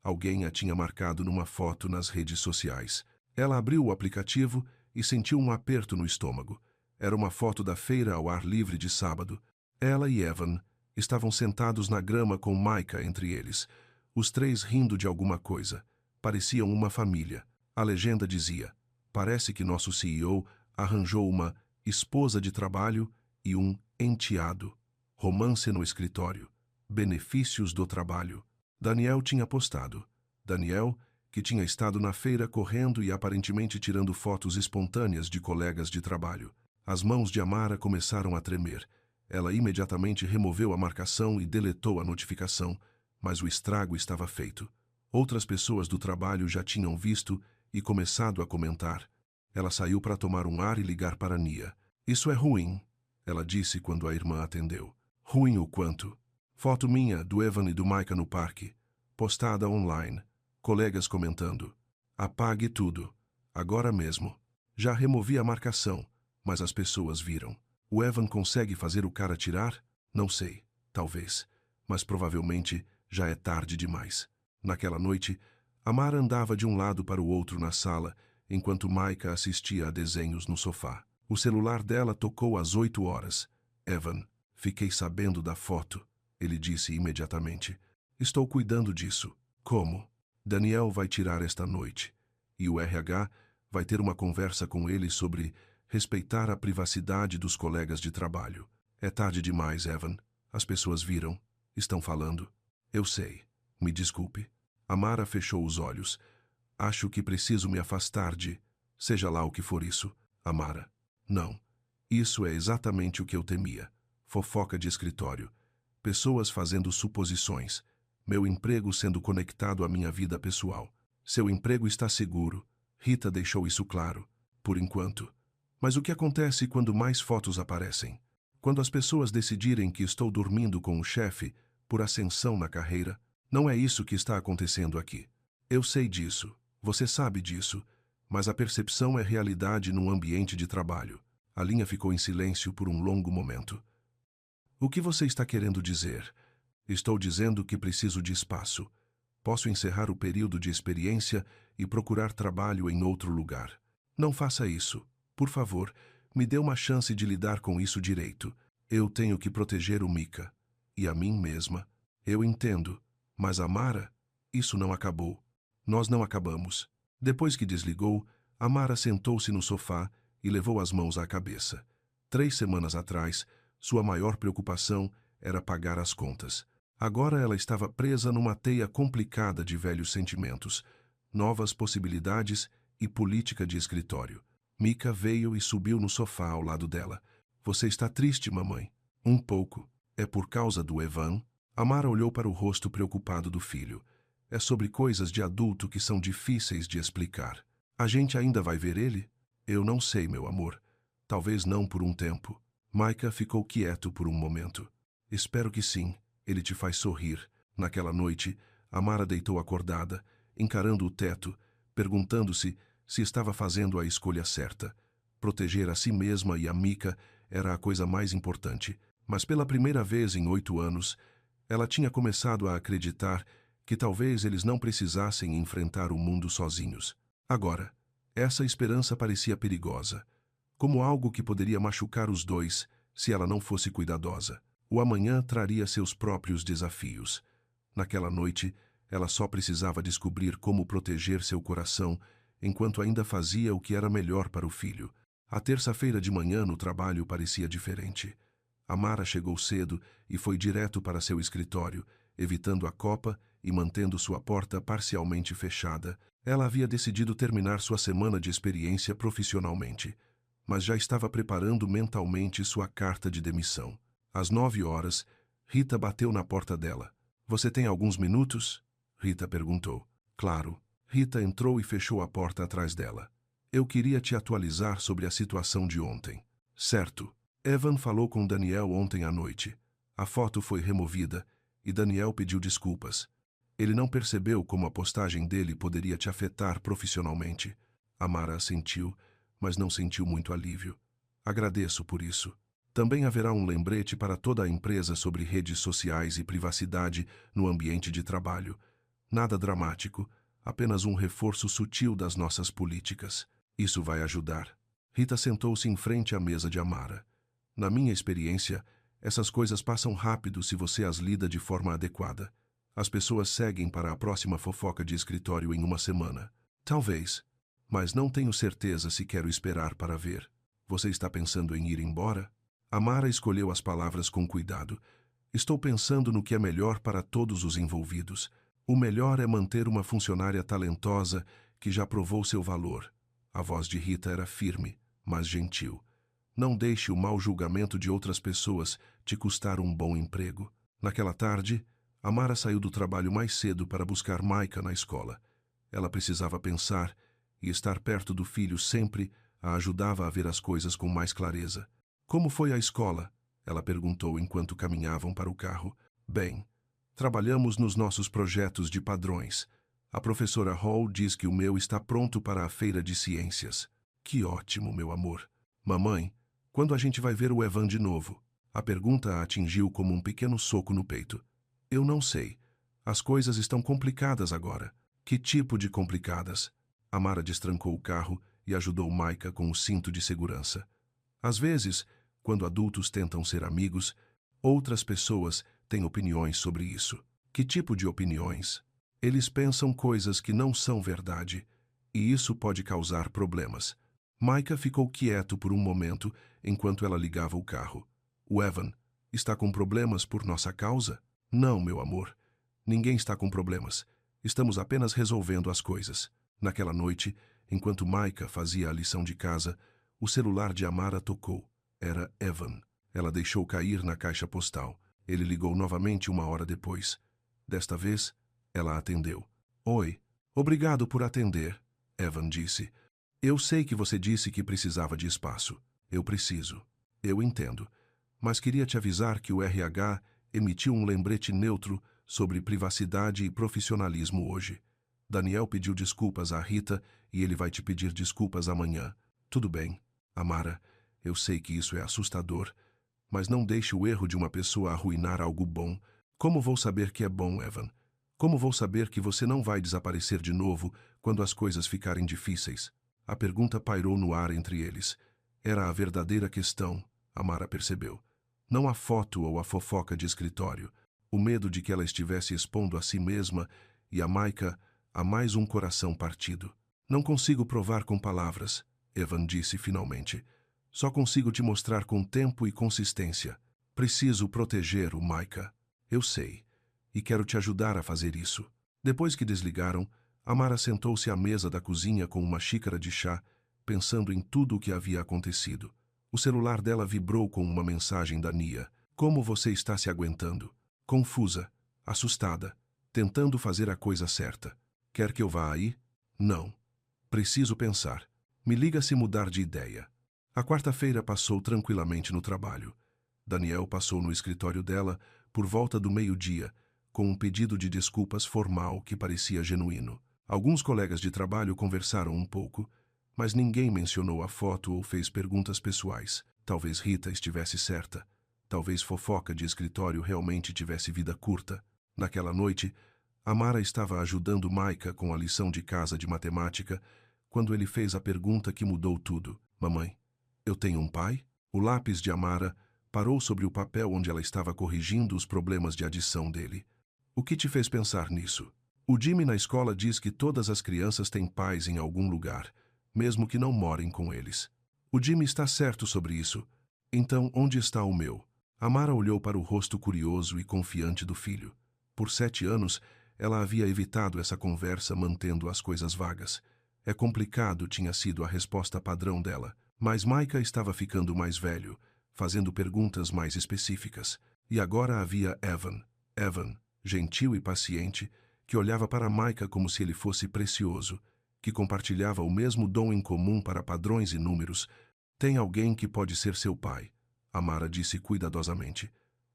Alguém a tinha marcado numa foto nas redes sociais. Ela abriu o aplicativo e sentiu um aperto no estômago. Era uma foto da feira ao ar livre de sábado. Ela e Evan estavam sentados na grama com Micah entre eles, os três rindo de alguma coisa. Pareciam uma família. A legenda dizia: parece que nosso CEO arranjou uma esposa de trabalho e um enteado. Romance no escritório. Benefícios do trabalho. Daniel tinha postado. Daniel, que tinha estado na feira correndo e aparentemente tirando fotos espontâneas de colegas de trabalho. As mãos de Amara começaram a tremer. Ela imediatamente removeu a marcação e deletou a notificação, mas o estrago estava feito. Outras pessoas do trabalho já tinham visto e começado a comentar. Ela saiu para tomar um ar e ligar para Nia. Isso é ruim, ela disse quando a irmã atendeu. Ruim o quanto? Foto minha, do Evan e do Micah no parque. Postada online. Colegas comentando. Apague tudo. Agora mesmo. Já removi a marcação, mas as pessoas viram. O Evan consegue fazer o cara tirar? Não sei. Talvez. Mas provavelmente já é tarde demais. Naquela noite, Amara andava de um lado para o outro na sala, enquanto Micah assistia a desenhos no sofá. O celular dela tocou às 8 horas. Evan, fiquei sabendo da foto, ele disse imediatamente. Estou cuidando disso. Como? Daniel vai tirar esta noite. E o RH vai ter uma conversa com ele sobre respeitar a privacidade dos colegas de trabalho. É tarde demais, Evan. As pessoas viram. Estão falando. Eu sei. Me desculpe. Amara fechou os olhos. Acho que preciso me afastar de... Seja lá o que for isso, Amara. Não. Isso é exatamente o que eu temia. Fofoca de escritório. Pessoas fazendo suposições. Meu emprego sendo conectado à minha vida pessoal. Seu emprego está seguro. Rita deixou isso claro. Por enquanto. Mas o que acontece quando mais fotos aparecem? Quando as pessoas decidirem que estou dormindo com o chefe por ascensão na carreira? Não é isso que está acontecendo aqui. Eu sei disso. Você sabe disso. Mas a percepção é realidade num ambiente de trabalho. A linha ficou em silêncio por um longo momento. O que você está querendo dizer? Estou dizendo que preciso de espaço. Posso encerrar o período de experiência e procurar trabalho em outro lugar. Não faça isso. Por favor, me dê uma chance de lidar com isso direito. Eu tenho que proteger o Micah. E a mim mesma. Eu entendo. Mas Amara, isso não acabou. Nós não acabamos. Depois que desligou, Amara sentou-se no sofá e levou as mãos à cabeça. 3 semanas atrás, sua maior preocupação era pagar as contas. Agora ela estava presa numa teia complicada de velhos sentimentos, novas possibilidades e política de escritório. Mika veio e subiu no sofá ao lado dela. Você está triste, mamãe? Um pouco. É por causa do Evan? Amara olhou para o rosto preocupado do filho. É sobre coisas de adulto que são difíceis de explicar. A gente ainda vai ver ele? Eu não sei, meu amor. Talvez não por um tempo. Micah ficou quieto por um momento. Espero que sim. Ele te faz sorrir. Naquela noite, Amara deitou acordada, encarando o teto, perguntando-se se estava fazendo a escolha certa. Proteger a si mesma e a Mika era a coisa mais importante. Mas pela primeira vez em 8 anos, ela tinha começado a acreditar que talvez eles não precisassem enfrentar o mundo sozinhos. Agora, essa esperança parecia perigosa, como algo que poderia machucar os dois se ela não fosse cuidadosa. O amanhã traria seus próprios desafios. Naquela noite, ela só precisava descobrir como proteger seu coração enquanto ainda fazia o que era melhor para o filho. A terça-feira de manhã no trabalho parecia diferente. Amara chegou cedo e foi direto para seu escritório, evitando a copa e mantendo sua porta parcialmente fechada. Ela havia decidido terminar sua semana de experiência profissionalmente, mas já estava preparando mentalmente sua carta de demissão. Às 9 horas, Rita bateu na porta dela. Você tem alguns minutos? Rita perguntou. Claro. Rita entrou e fechou a porta atrás dela. Eu queria te atualizar sobre a situação de ontem. Certo. Evan falou com Daniel ontem à noite. A foto foi removida e Daniel pediu desculpas. Ele não percebeu como a postagem dele poderia te afetar profissionalmente. Amara assentiu, mas não sentiu muito alívio. Agradeço por isso. Também haverá um lembrete para toda a empresa sobre redes sociais e privacidade no ambiente de trabalho. Nada dramático, apenas um reforço sutil das nossas políticas. Isso vai ajudar. Rita sentou-se em frente à mesa de Amara. Na minha experiência, essas coisas passam rápido se você as lida de forma adequada. As pessoas seguem para a próxima fofoca de escritório em uma semana. Talvez, mas não tenho certeza se quero esperar para ver. Você está pensando em ir embora? Amara escolheu as palavras com cuidado. Estou pensando no que é melhor para todos os envolvidos. O melhor é manter uma funcionária talentosa que já provou seu valor. A voz de Rita era firme, mas gentil. Não deixe o mau julgamento de outras pessoas te custar um bom emprego. Naquela tarde, Amara saiu do trabalho mais cedo para buscar Micah na escola. Ela precisava pensar, e estar perto do filho sempre a ajudava a ver as coisas com mais clareza. Como foi a escola? Ela perguntou enquanto caminhavam para o carro. Bem, trabalhamos nos nossos projetos de padrões. A professora Hall diz que o meu está pronto para a feira de ciências. Que ótimo, meu amor. Mamãe, quando a gente vai ver o Evan de novo? A pergunta a atingiu como um pequeno soco no peito. Eu não sei. As coisas estão complicadas agora. Que tipo de complicadas? Amara destrancou o carro e ajudou Micah com o cinto de segurança. Às vezes, quando adultos tentam ser amigos, outras pessoas têm opiniões sobre isso. Que tipo de opiniões? Eles pensam coisas que não são verdade, e isso pode causar problemas. Micah ficou quieto por um momento enquanto ela ligava o carro. O Evan está com problemas por nossa causa? Não, meu amor. Ninguém está com problemas. Estamos apenas resolvendo as coisas. Naquela noite, enquanto Micah fazia a lição de casa, o celular de Amara tocou. Era Evan. Ela deixou cair na caixa postal. Ele ligou novamente 1 hora depois. Desta vez, ela atendeu. Oi. Obrigado por atender, Evan disse. Eu sei que você disse que precisava de espaço. Eu preciso. Eu entendo. Mas queria te avisar que o RH emitiu um lembrete neutro sobre privacidade e profissionalismo hoje. Daniel pediu desculpas a Rita e ele vai te pedir desculpas amanhã. Tudo bem, Amara. Eu sei que isso é assustador, mas não deixe o erro de uma pessoa arruinar algo bom. Como vou saber que é bom, Evan? Como vou saber que você não vai desaparecer de novo quando as coisas ficarem difíceis? A pergunta pairou no ar entre eles. Era a verdadeira questão, Amara percebeu. Não a foto ou a fofoca de escritório. o medo de que ela estivesse expondo a si mesma e a Micah a mais um coração partido. Não consigo provar com palavras, Evan disse finalmente. Só consigo te mostrar com tempo e consistência. Preciso proteger o Micah. Eu sei. E quero te ajudar a fazer isso. Depois que desligaram, Amara sentou-se à mesa da cozinha com uma xícara de chá, pensando em tudo o que havia acontecido. O celular dela vibrou com uma mensagem da Nia. Como você está se aguentando? Confusa, assustada, tentando fazer a coisa certa. Quer que eu vá aí? Não. Preciso pensar. Me liga se mudar de ideia. A quarta-feira passou tranquilamente no trabalho. Daniel passou no escritório dela por volta do meio-dia, com um pedido de desculpas formal que parecia genuíno. Alguns colegas de trabalho conversaram um pouco, mas ninguém mencionou a foto ou fez perguntas pessoais. Talvez Rita estivesse certa. Talvez fofoca de escritório realmente tivesse vida curta. Naquela noite, Amara estava ajudando Micah com a lição de casa de matemática quando ele fez a pergunta que mudou tudo. Mamãe, eu tenho um pai? O lápis de Amara parou sobre o papel onde ela estava corrigindo os problemas de adição dele. O que te fez pensar nisso? O Jimmy na escola diz que todas as crianças têm pais em algum lugar, mesmo que não morem com eles. O Jimmy está certo sobre isso. Então, onde está o meu? Amara olhou para o rosto curioso e confiante do filho. Por 7 anos, ela havia evitado essa conversa mantendo as coisas vagas. É complicado, tinha sido a resposta padrão dela. Mas Micah estava ficando mais velho, fazendo perguntas mais específicas. E agora havia Evan. Evan, gentil e paciente, que olhava para Micah como se ele fosse precioso, que compartilhava o mesmo dom em comum para padrões e números. Tem alguém que pode ser seu pai, Amara disse cuidadosamente.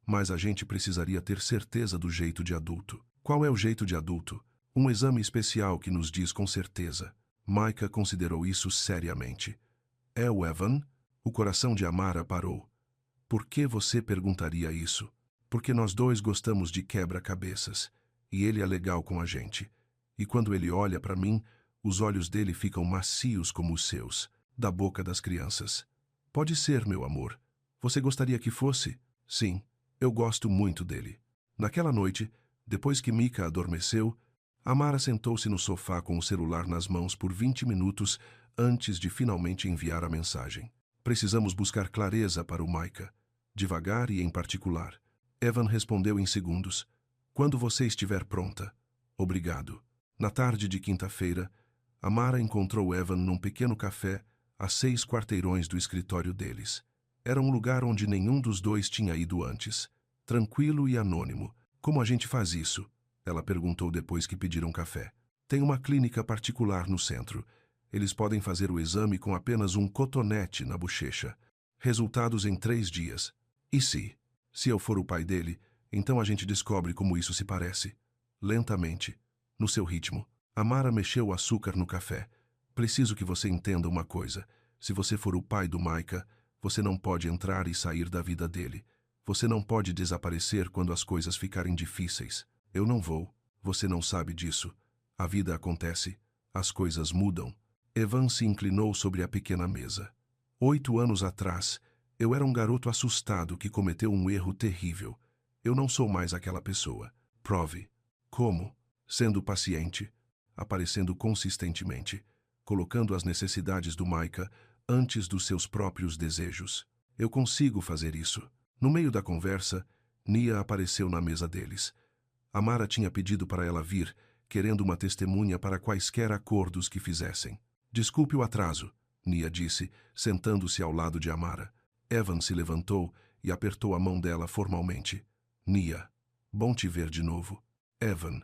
Mas a gente precisaria ter certeza do jeito de adulto. Qual é o jeito de adulto? Um exame especial que nos diz com certeza. Micah considerou isso seriamente. É o Evan? O coração de Amara parou. Por que você perguntaria isso? Porque nós dois gostamos de quebra-cabeças. E ele é legal com a gente. E quando ele olha para mim, os olhos dele ficam macios como os seus, da boca das crianças. Pode ser, meu amor. Você gostaria que fosse? Sim, eu gosto muito dele. Naquela noite, depois que Micah adormeceu, Amara sentou-se no sofá com o celular nas mãos por 20 minutos antes de finalmente enviar a mensagem. Precisamos buscar clareza para o Micah, devagar e em particular. Evan respondeu em segundos. Quando você estiver pronta. Obrigado. Na tarde de quinta-feira, Amara encontrou Evan num pequeno café a 6 quarteirões do escritório deles. Era um lugar onde nenhum dos dois tinha ido antes. Tranquilo e anônimo. Como a gente faz isso? Ela perguntou depois que pediram café. Tem uma clínica particular no centro. Eles podem fazer o exame com apenas um cotonete na bochecha. Resultados em 3 dias. E se? Se eu for o pai dele, então a gente descobre como isso se parece. Lentamente, no seu ritmo. Amara mexeu o açúcar no café. Preciso que você entenda uma coisa. Se você for o pai do Micah, você não pode entrar e sair da vida dele. Você não pode desaparecer quando as coisas ficarem difíceis. Eu não vou. Você não sabe disso. A vida acontece. As coisas mudam. Evan se inclinou sobre a pequena mesa. 8 anos atrás, eu era um garoto assustado que cometeu um erro terrível. Eu não sou mais aquela pessoa. Prove. Como? Sendo paciente, aparecendo consistentemente, colocando as necessidades do Micah antes dos seus próprios desejos. Eu consigo fazer isso. No meio da conversa, Nia apareceu na mesa deles. Amara tinha pedido para ela vir, querendo uma testemunha para quaisquer acordos que fizessem. Desculpe o atraso, Nia disse, sentando-se ao lado de Amara. Evan se levantou e apertou a mão dela formalmente. Nia, bom te ver de novo. Evan.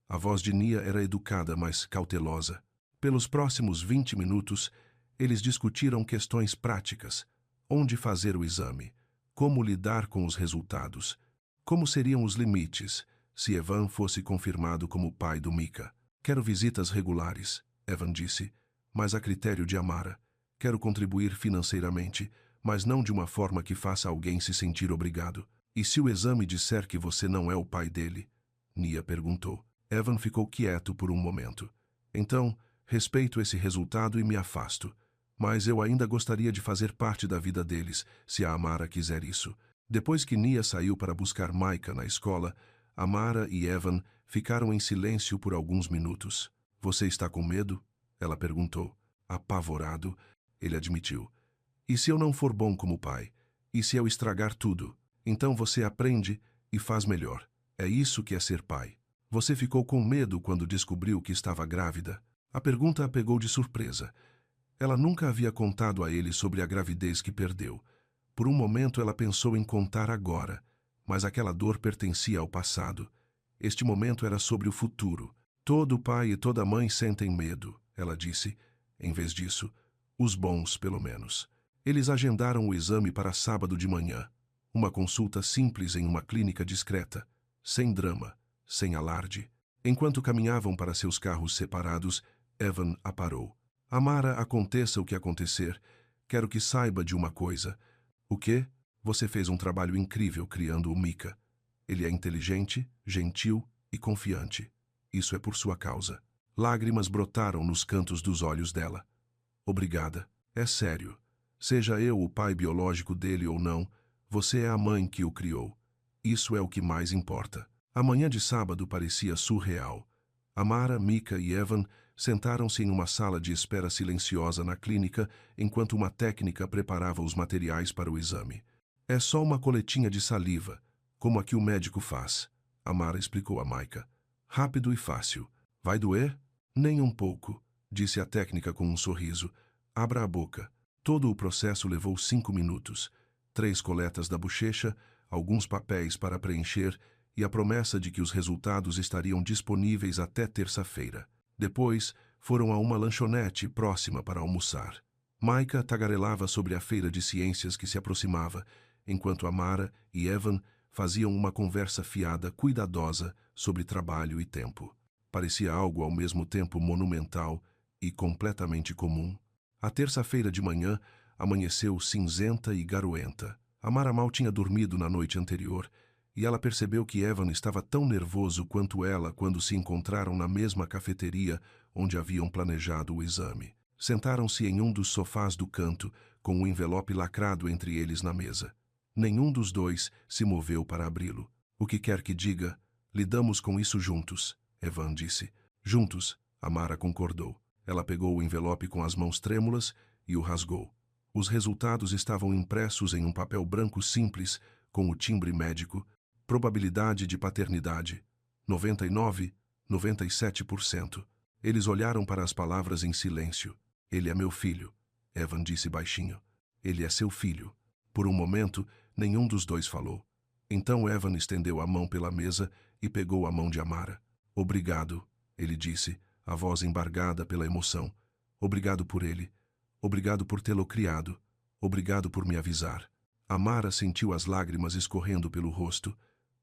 A voz de Nia era educada, mas cautelosa. Pelos próximos 20 minutos, eles discutiram questões práticas. Onde fazer o exame? Como lidar com os resultados? Como seriam os limites se Evan fosse confirmado como pai do Micah? Quero visitas regulares, Evan disse, mas a critério de Amara. Quero contribuir financeiramente, mas não de uma forma que faça alguém se sentir obrigado. E se o exame disser que você não é o pai dele? Nia perguntou. Evan ficou quieto por um momento. Então, respeito esse resultado e me afasto. Mas eu ainda gostaria de fazer parte da vida deles, se a Amara quiser isso. Depois que Nia saiu para buscar Micah na escola, Amara e Evan ficaram em silêncio por alguns minutos. Você está com medo? Ela perguntou. Apavorado, ele admitiu. E se eu não for bom como pai? E se eu estragar tudo? Então você aprende e faz melhor. É isso que é ser pai. Você ficou com medo quando descobriu que estava grávida? A pergunta a pegou de surpresa. Ela nunca havia contado a ele sobre a gravidez que perdeu. Por um momento ela pensou em contar agora, mas aquela dor pertencia ao passado. Este momento era sobre o futuro. Todo pai e toda mãe sentem medo, ela disse. Em vez disso, os bons, pelo menos. Eles agendaram o exame para sábado de manhã. Uma consulta simples em uma clínica discreta, sem drama, sem alarde. Enquanto caminhavam para seus carros separados, Evan a parou. Amara, aconteça o que acontecer, quero que saiba de uma coisa. O quê? Você fez um trabalho incrível criando o Micah. Ele é inteligente, gentil e confiante. Isso é por sua causa. Lágrimas brotaram nos cantos dos olhos dela. Obrigada. É sério. Seja eu o pai biológico dele ou não, você é a mãe que o criou. Isso é o que mais importa. A manhã de sábado parecia surreal. Amara, Micah e Evan sentaram-se em uma sala de espera silenciosa na clínica enquanto uma técnica preparava os materiais para o exame. É só uma coletinha de saliva, como a que o médico faz, Amara explicou a Micah. Rápido e fácil. Vai doer? Nem um pouco, disse a técnica com um sorriso. Abra a boca. Todo o processo levou 5 minutos. 3 coletas da bochecha, alguns papéis para preencher e a promessa de que os resultados estariam disponíveis até terça-feira. Depois, foram a uma lanchonete próxima para almoçar. Micah tagarelava sobre a feira de ciências que se aproximava, enquanto Amara e Evan faziam uma conversa fiada, cuidadosa, sobre trabalho e tempo. Parecia algo ao mesmo tempo monumental e completamente comum. A terça-feira de manhã amanheceu cinzenta e garoenta. Amara mal tinha dormido na noite anterior, e ela percebeu que Evan estava tão nervoso quanto ela quando se encontraram na mesma cafeteria onde haviam planejado o exame. Sentaram-se em um dos sofás do canto, com um envelope lacrado entre eles na mesa. Nenhum dos dois se moveu para abri-lo. O que quer que diga, lidamos com isso juntos, Evan disse. Juntos, Amara concordou. Ela pegou o envelope com as mãos trêmulas e o rasgou. Os resultados estavam impressos em um papel branco simples, com o timbre médico. Probabilidade de paternidade: 99, 97%. Eles olharam para as palavras em silêncio. Ele é meu filho, Evan disse baixinho. Ele é seu filho. Por um momento, nenhum dos dois falou. Então Evan estendeu a mão pela mesa e pegou a mão de Amara. Obrigado, ele disse, a voz embargada pela emoção. Obrigado por ele. Obrigado por tê-lo criado. Obrigado por me avisar. Amara sentiu as lágrimas escorrendo pelo rosto.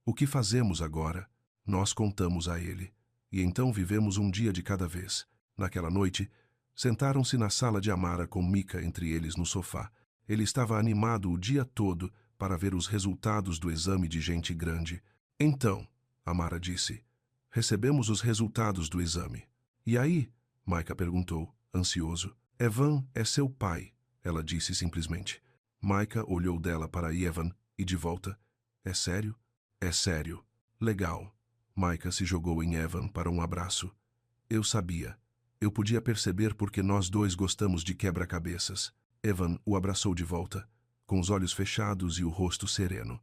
O que fazemos agora? Nós contamos a ele. E então vivemos um dia de cada vez. Naquela noite, sentaram-se na sala de Amara com Micah entre eles no sofá. Ele estava animado o dia todo para ver os resultados do exame de gente grande. Então, Amara disse, recebemos os resultados do exame. E aí? Micah perguntou, ansioso. Evan é seu pai, ela disse simplesmente. Micah olhou dela para Evan e de volta. É sério? É sério. Legal. Micah se jogou em Evan para um abraço. Eu sabia. Eu podia perceber porque nós dois gostamos de quebra-cabeças. Evan o abraçou de volta, com os olhos fechados e o rosto sereno.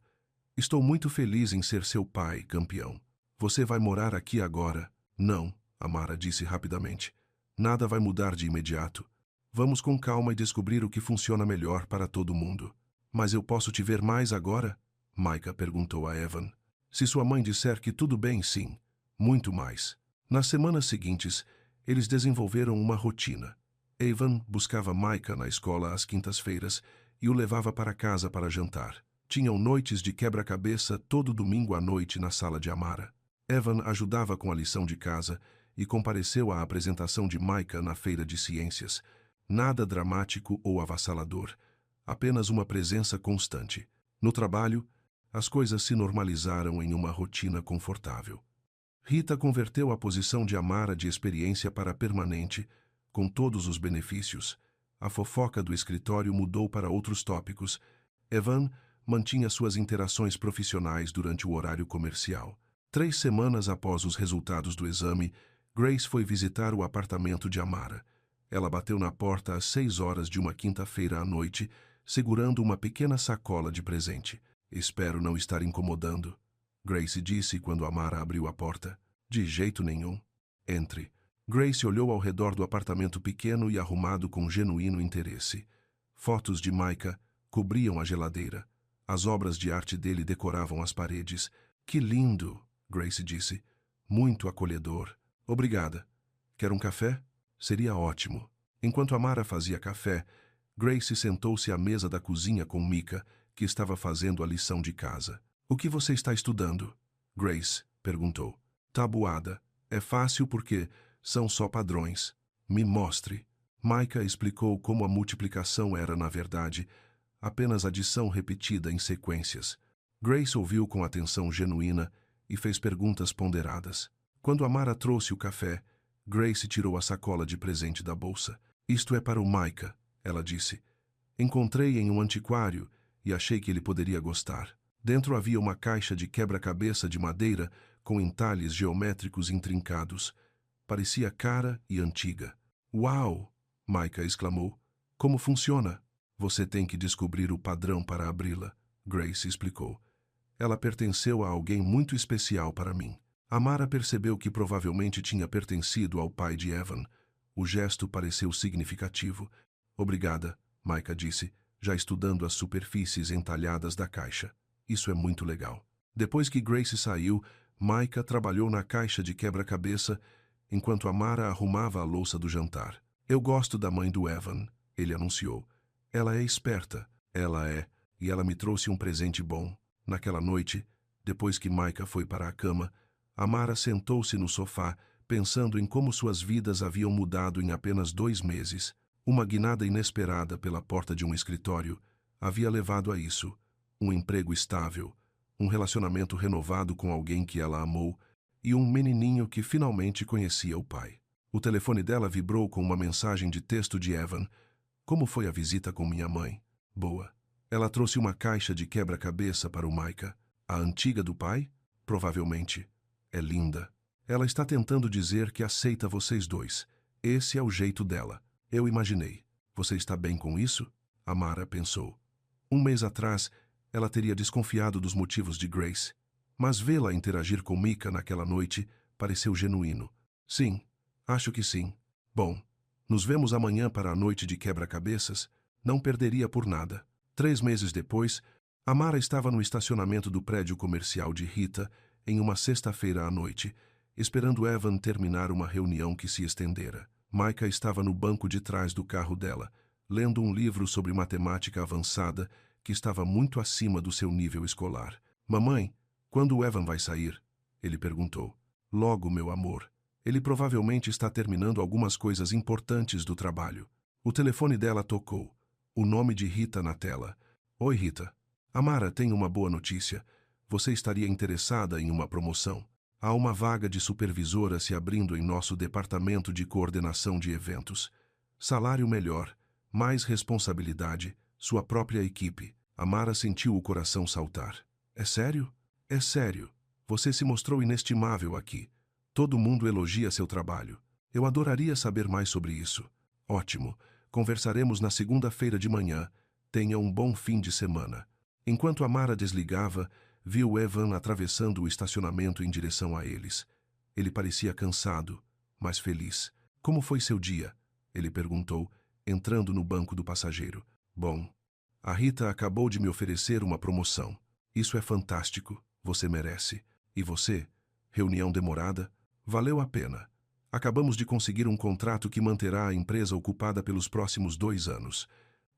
Estou muito feliz em ser seu pai, campeão. Você vai morar aqui agora? Não, Amara disse rapidamente. Nada vai mudar de imediato. Vamos com calma e descobrir o que funciona melhor para todo mundo. Mas eu posso te ver mais agora? Micah perguntou a Evan. Se sua mãe disser que tudo bem, sim. Muito mais. Nas semanas seguintes, eles desenvolveram uma rotina. Evan buscava Micah na escola às quintas-feiras e o levava para casa para jantar. Tinham noites de quebra-cabeça todo domingo à noite na sala de Amara. Evan ajudava com a lição de casa e compareceu à apresentação de Micah na feira de ciências. Nada dramático ou avassalador, apenas uma presença constante. No trabalho, as coisas se normalizaram em uma rotina confortável. Rita converteu a posição de Amara de experiência para permanente, com todos os benefícios. A fofoca do escritório mudou para outros tópicos. Evan mantinha suas interações profissionais durante o horário comercial. 3 semanas após os resultados do exame, Grace foi visitar o apartamento de Amara. Ela bateu na porta às 6 horas de uma quinta-feira à noite, segurando uma pequena sacola de presente. Espero não estar incomodando, Grace disse quando Amara abriu a porta. De jeito nenhum. Entre. Grace olhou ao redor do apartamento pequeno e arrumado com genuíno interesse. Fotos de Micah cobriam a geladeira. As obras de arte dele decoravam as paredes. Que lindo, Grace disse. Muito acolhedor. Obrigada. Quer um café? Seria ótimo. Enquanto Amara fazia café, Grace sentou-se à mesa da cozinha com Micah, que estava fazendo a lição de casa. O que você está estudando? Grace perguntou. Tabuada. É fácil porque são só padrões. Me mostre. Micah explicou como a multiplicação era, na verdade, apenas adição repetida em sequências. Grace ouviu com atenção genuína e fez perguntas ponderadas. Quando Amara trouxe o café, Grace tirou a sacola de presente da bolsa. Isto é para o Micah, ela disse. Encontrei em um antiquário e achei que ele poderia gostar. Dentro havia uma caixa de quebra-cabeça de madeira com entalhes geométricos intrincados. Parecia cara e antiga. Uau! Micah exclamou. Como funciona? Você tem que descobrir o padrão para abri-la, Grace explicou. Ela pertenceu a alguém muito especial para mim. Amara percebeu que provavelmente tinha pertencido ao pai de Evan. O gesto pareceu significativo. Obrigada, Micah disse, já estudando as superfícies entalhadas da caixa. Isso é muito legal. Depois que Grace saiu, Micah trabalhou na caixa de quebra-cabeça enquanto Amara arrumava a louça do jantar. Eu gosto da mãe do Evan, ele anunciou. Ela é esperta. Ela é. E ela me trouxe um presente bom. Naquela noite, depois que Micah foi para a cama, Amara sentou-se no sofá, pensando em como suas vidas haviam mudado em apenas 2 meses. Uma guinada inesperada pela porta de um escritório havia levado a isso. Um emprego estável, um relacionamento renovado com alguém que ela amou e um menininho que finalmente conhecia o pai. O telefone dela vibrou com uma mensagem de texto de Evan. Como foi a visita com minha mãe? Boa. Ela trouxe uma caixa de quebra-cabeça para o Micah. A antiga do pai? Provavelmente. É linda. Ela está tentando dizer que aceita vocês dois. Esse é o jeito dela. Eu imaginei. Você está bem com isso? Amara pensou. 1 mês atrás, ela teria desconfiado dos motivos de Grace. Mas vê-la interagir com Micah naquela noite pareceu genuíno. Sim, acho que sim. Bom, nos vemos amanhã para a noite de quebra-cabeças. Não perderia por nada. 3 meses depois, Amara estava no estacionamento do prédio comercial de Rita em uma sexta-feira à noite, esperando Evan terminar uma reunião que se estendera. Micah estava no banco de trás do carro dela, lendo um livro sobre matemática avançada que estava muito acima do seu nível escolar. Mamãe, quando o Evan vai sair? Ele perguntou. Logo, meu amor. Ele provavelmente está terminando algumas coisas importantes do trabalho. O telefone dela tocou. O nome de Rita na tela. Oi, Rita. Amara, tenho uma boa notícia. Você estaria interessada em uma promoção. Há uma vaga de supervisora se abrindo em nosso departamento de coordenação de eventos. Salário melhor, mais responsabilidade, sua própria equipe. Amara sentiu o coração saltar. É sério? É sério. Você se mostrou inestimável aqui. Todo mundo elogia seu trabalho. Eu adoraria saber mais sobre isso. Ótimo. Conversaremos na segunda-feira de manhã. Tenha um bom fim de semana. Enquanto Amara desligava, viu Evan atravessando o estacionamento em direção a eles. Ele parecia cansado, mas feliz. Como foi seu dia? Ele perguntou, entrando no banco do passageiro. Bom, a Rita acabou de me oferecer uma promoção. Isso é fantástico. Você merece. E você? Reunião demorada? Valeu a pena. Acabamos de conseguir um contrato que manterá a empresa ocupada pelos próximos 2 anos.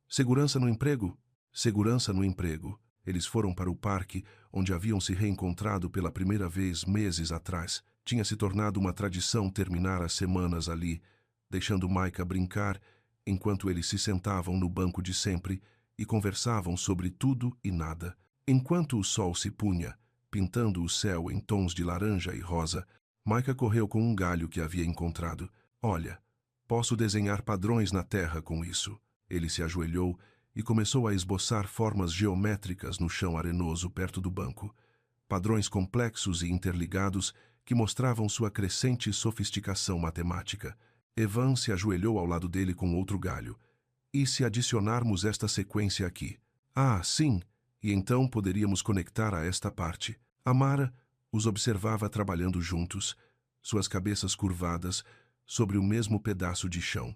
Segurança no emprego? Segurança no emprego. Eles foram para o parque, onde haviam se reencontrado pela primeira vez meses atrás. Tinha se tornado uma tradição terminar as semanas ali, deixando Micah brincar, enquanto eles se sentavam no banco de sempre e conversavam sobre tudo e nada. Enquanto o sol se punha, pintando o céu em tons de laranja e rosa, Micah correu com um galho que havia encontrado. Olha, posso desenhar padrões na terra com isso. Ele se ajoelhou e começou a esboçar formas geométricas no chão arenoso perto do banco. padrões complexos e interligados que mostravam sua crescente sofisticação matemática. Evan se ajoelhou ao lado dele com outro galho. E se adicionarmos esta sequência aqui? Ah, sim, e então poderíamos conectar a esta parte. Amara os observava trabalhando juntos, suas cabeças curvadas sobre o mesmo pedaço de chão,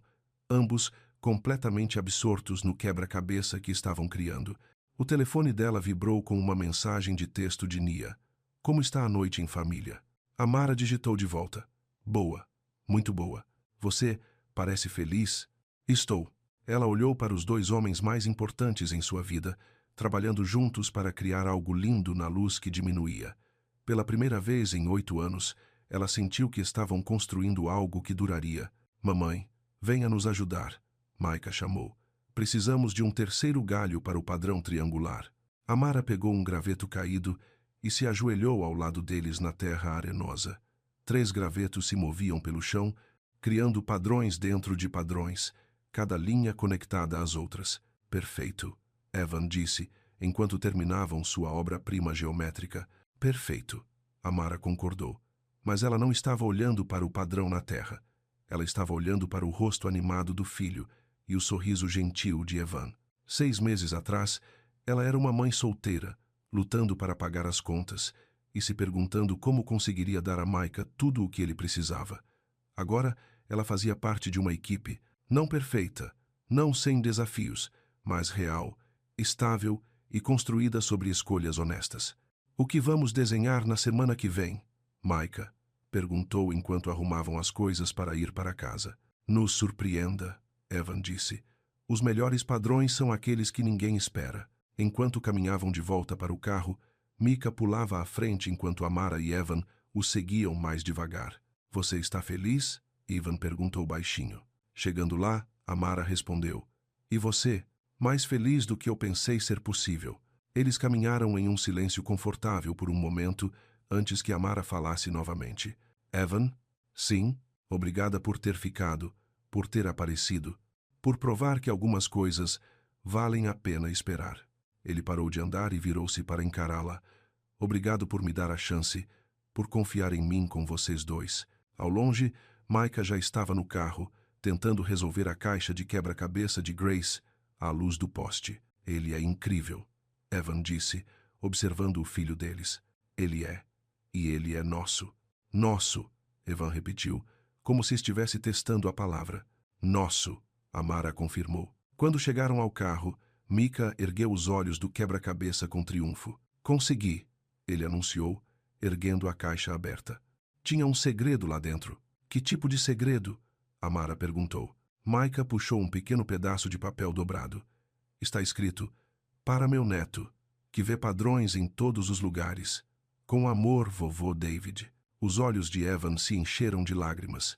ambos completamente absortos no quebra-cabeça que estavam criando. O telefone dela vibrou com uma mensagem de texto de Nia. Como está a noite em família? Amara digitou de volta. Boa. Muito boa. Você parece feliz? Estou. Ela olhou para os dois homens mais importantes em sua vida, trabalhando juntos para criar algo lindo na luz que diminuía. Pela primeira vez em 8 anos, ela sentiu que estavam construindo algo que duraria. Mamãe, venha nos ajudar, Maika chamou. Precisamos de um terceiro galho para o padrão triangular. Amara pegou um graveto caído e se ajoelhou ao lado deles na terra arenosa. 3 gravetos se moviam pelo chão, criando padrões dentro de padrões, cada linha conectada às outras. Perfeito, Evan disse, enquanto terminavam sua obra-prima geométrica. Perfeito, Amara concordou. Mas ela não estava olhando para o padrão na terra. Ela estava olhando para o rosto animado do filho e o sorriso gentil de Evan. 6 meses atrás, ela era uma mãe solteira, lutando para pagar as contas e se perguntando como conseguiria dar a Maika tudo o que ele precisava. Agora, ela fazia parte de uma equipe, não perfeita, não sem desafios, mas real, estável e construída sobre escolhas honestas. O que vamos desenhar na semana que vem? Maika perguntou enquanto arrumavam as coisas para ir para casa. Nos surpreenda, Evan disse. Os melhores padrões são aqueles que ninguém espera. Enquanto caminhavam de volta para o carro, Mika pulava à frente enquanto Amara e Evan o seguiam mais devagar. Você está feliz? Evan perguntou baixinho. Chegando lá, Amara respondeu. E você? Mais feliz do que eu pensei ser possível. Eles caminharam em um silêncio confortável por um momento antes que Amara falasse novamente. Evan? Sim, obrigada por ter ficado, por ter aparecido, por provar que algumas coisas valem a pena esperar. Ele parou de andar e virou-se para encará-la. Obrigado por me dar a chance, por confiar em mim com vocês dois. Ao longe, Maika já estava no carro, tentando resolver a caixa de quebra-cabeça de Grace à luz do poste. Ele é incrível, Evan disse, observando o filho deles. Ele é. E ele é nosso. Nosso, Evan repetiu, como se estivesse testando a palavra. Nosso, Amara confirmou. Quando chegaram ao carro, Mika ergueu os olhos do quebra-cabeça com triunfo. Consegui, ele anunciou, erguendo a caixa aberta. Tinha um segredo lá dentro. Que tipo de segredo? Amara perguntou. Maika puxou um pequeno pedaço de papel dobrado. Está escrito, para meu neto, que vê padrões em todos os lugares. Com amor, vovô David. Os olhos de Evan se encheram de lágrimas.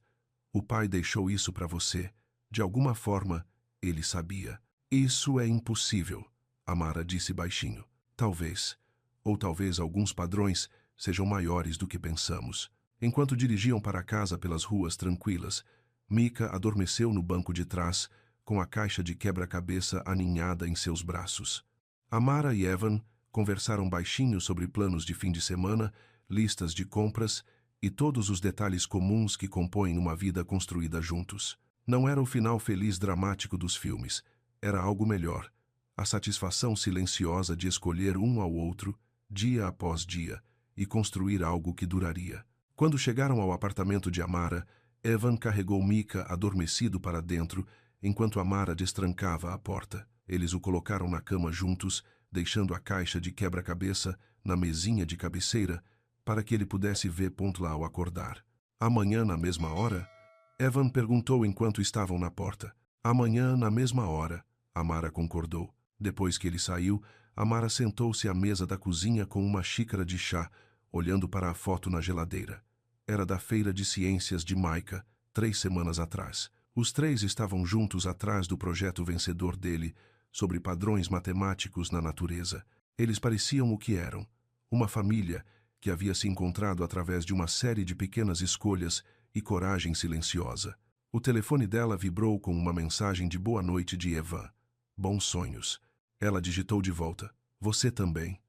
O pai deixou isso para você. De alguma forma, ele sabia. Isso é impossível, Amara disse baixinho. Talvez. Ou talvez alguns padrões sejam maiores do que pensamos. Enquanto dirigiam para casa pelas ruas tranquilas, Mika adormeceu no banco de trás, com a caixa de quebra-cabeça aninhada em seus braços. Amara e Evan conversaram baixinho sobre planos de fim de semana, listas de compras e todos os detalhes comuns que compõem uma vida construída juntos. Não era o final feliz dramático dos filmes. Era algo melhor. A satisfação silenciosa de escolher um ao outro, dia após dia, e construir algo que duraria. Quando chegaram ao apartamento de Amara, Evan carregou Mika adormecido para dentro, enquanto Amara destrancava a porta. Eles o colocaram na cama juntos, deixando a caixa de quebra-cabeça na mesinha de cabeceira, para que ele pudesse ver lá ao acordar. Amanhã, na mesma hora? Evan perguntou enquanto estavam na porta. Amanhã, na mesma hora, Amara concordou. Depois que ele saiu, Amara sentou-se à mesa da cozinha com uma xícara de chá, olhando para a foto na geladeira. Era da Feira de Ciências de Maika, 3 semanas atrás. Os 3 estavam juntos atrás do projeto vencedor dele, sobre padrões matemáticos na natureza. Eles pareciam o que eram, uma família que havia se encontrado através de uma série de pequenas escolhas e coragem silenciosa. O telefone dela vibrou com uma mensagem de boa noite de Evan. Bons sonhos. Ela digitou de volta. Você também.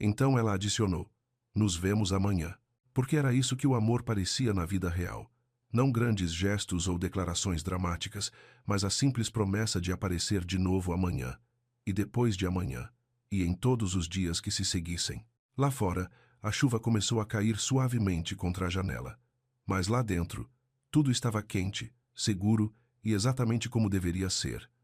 Então ela adicionou. Nos vemos amanhã. Porque era isso que o amor parecia na vida real. Não grandes gestos ou declarações dramáticas, mas a simples promessa de aparecer de novo amanhã, e depois de amanhã, e em todos os dias que se seguissem. Lá fora, a chuva começou a cair suavemente contra a janela. Mas lá dentro, tudo estava quente, seguro e exatamente como deveria ser.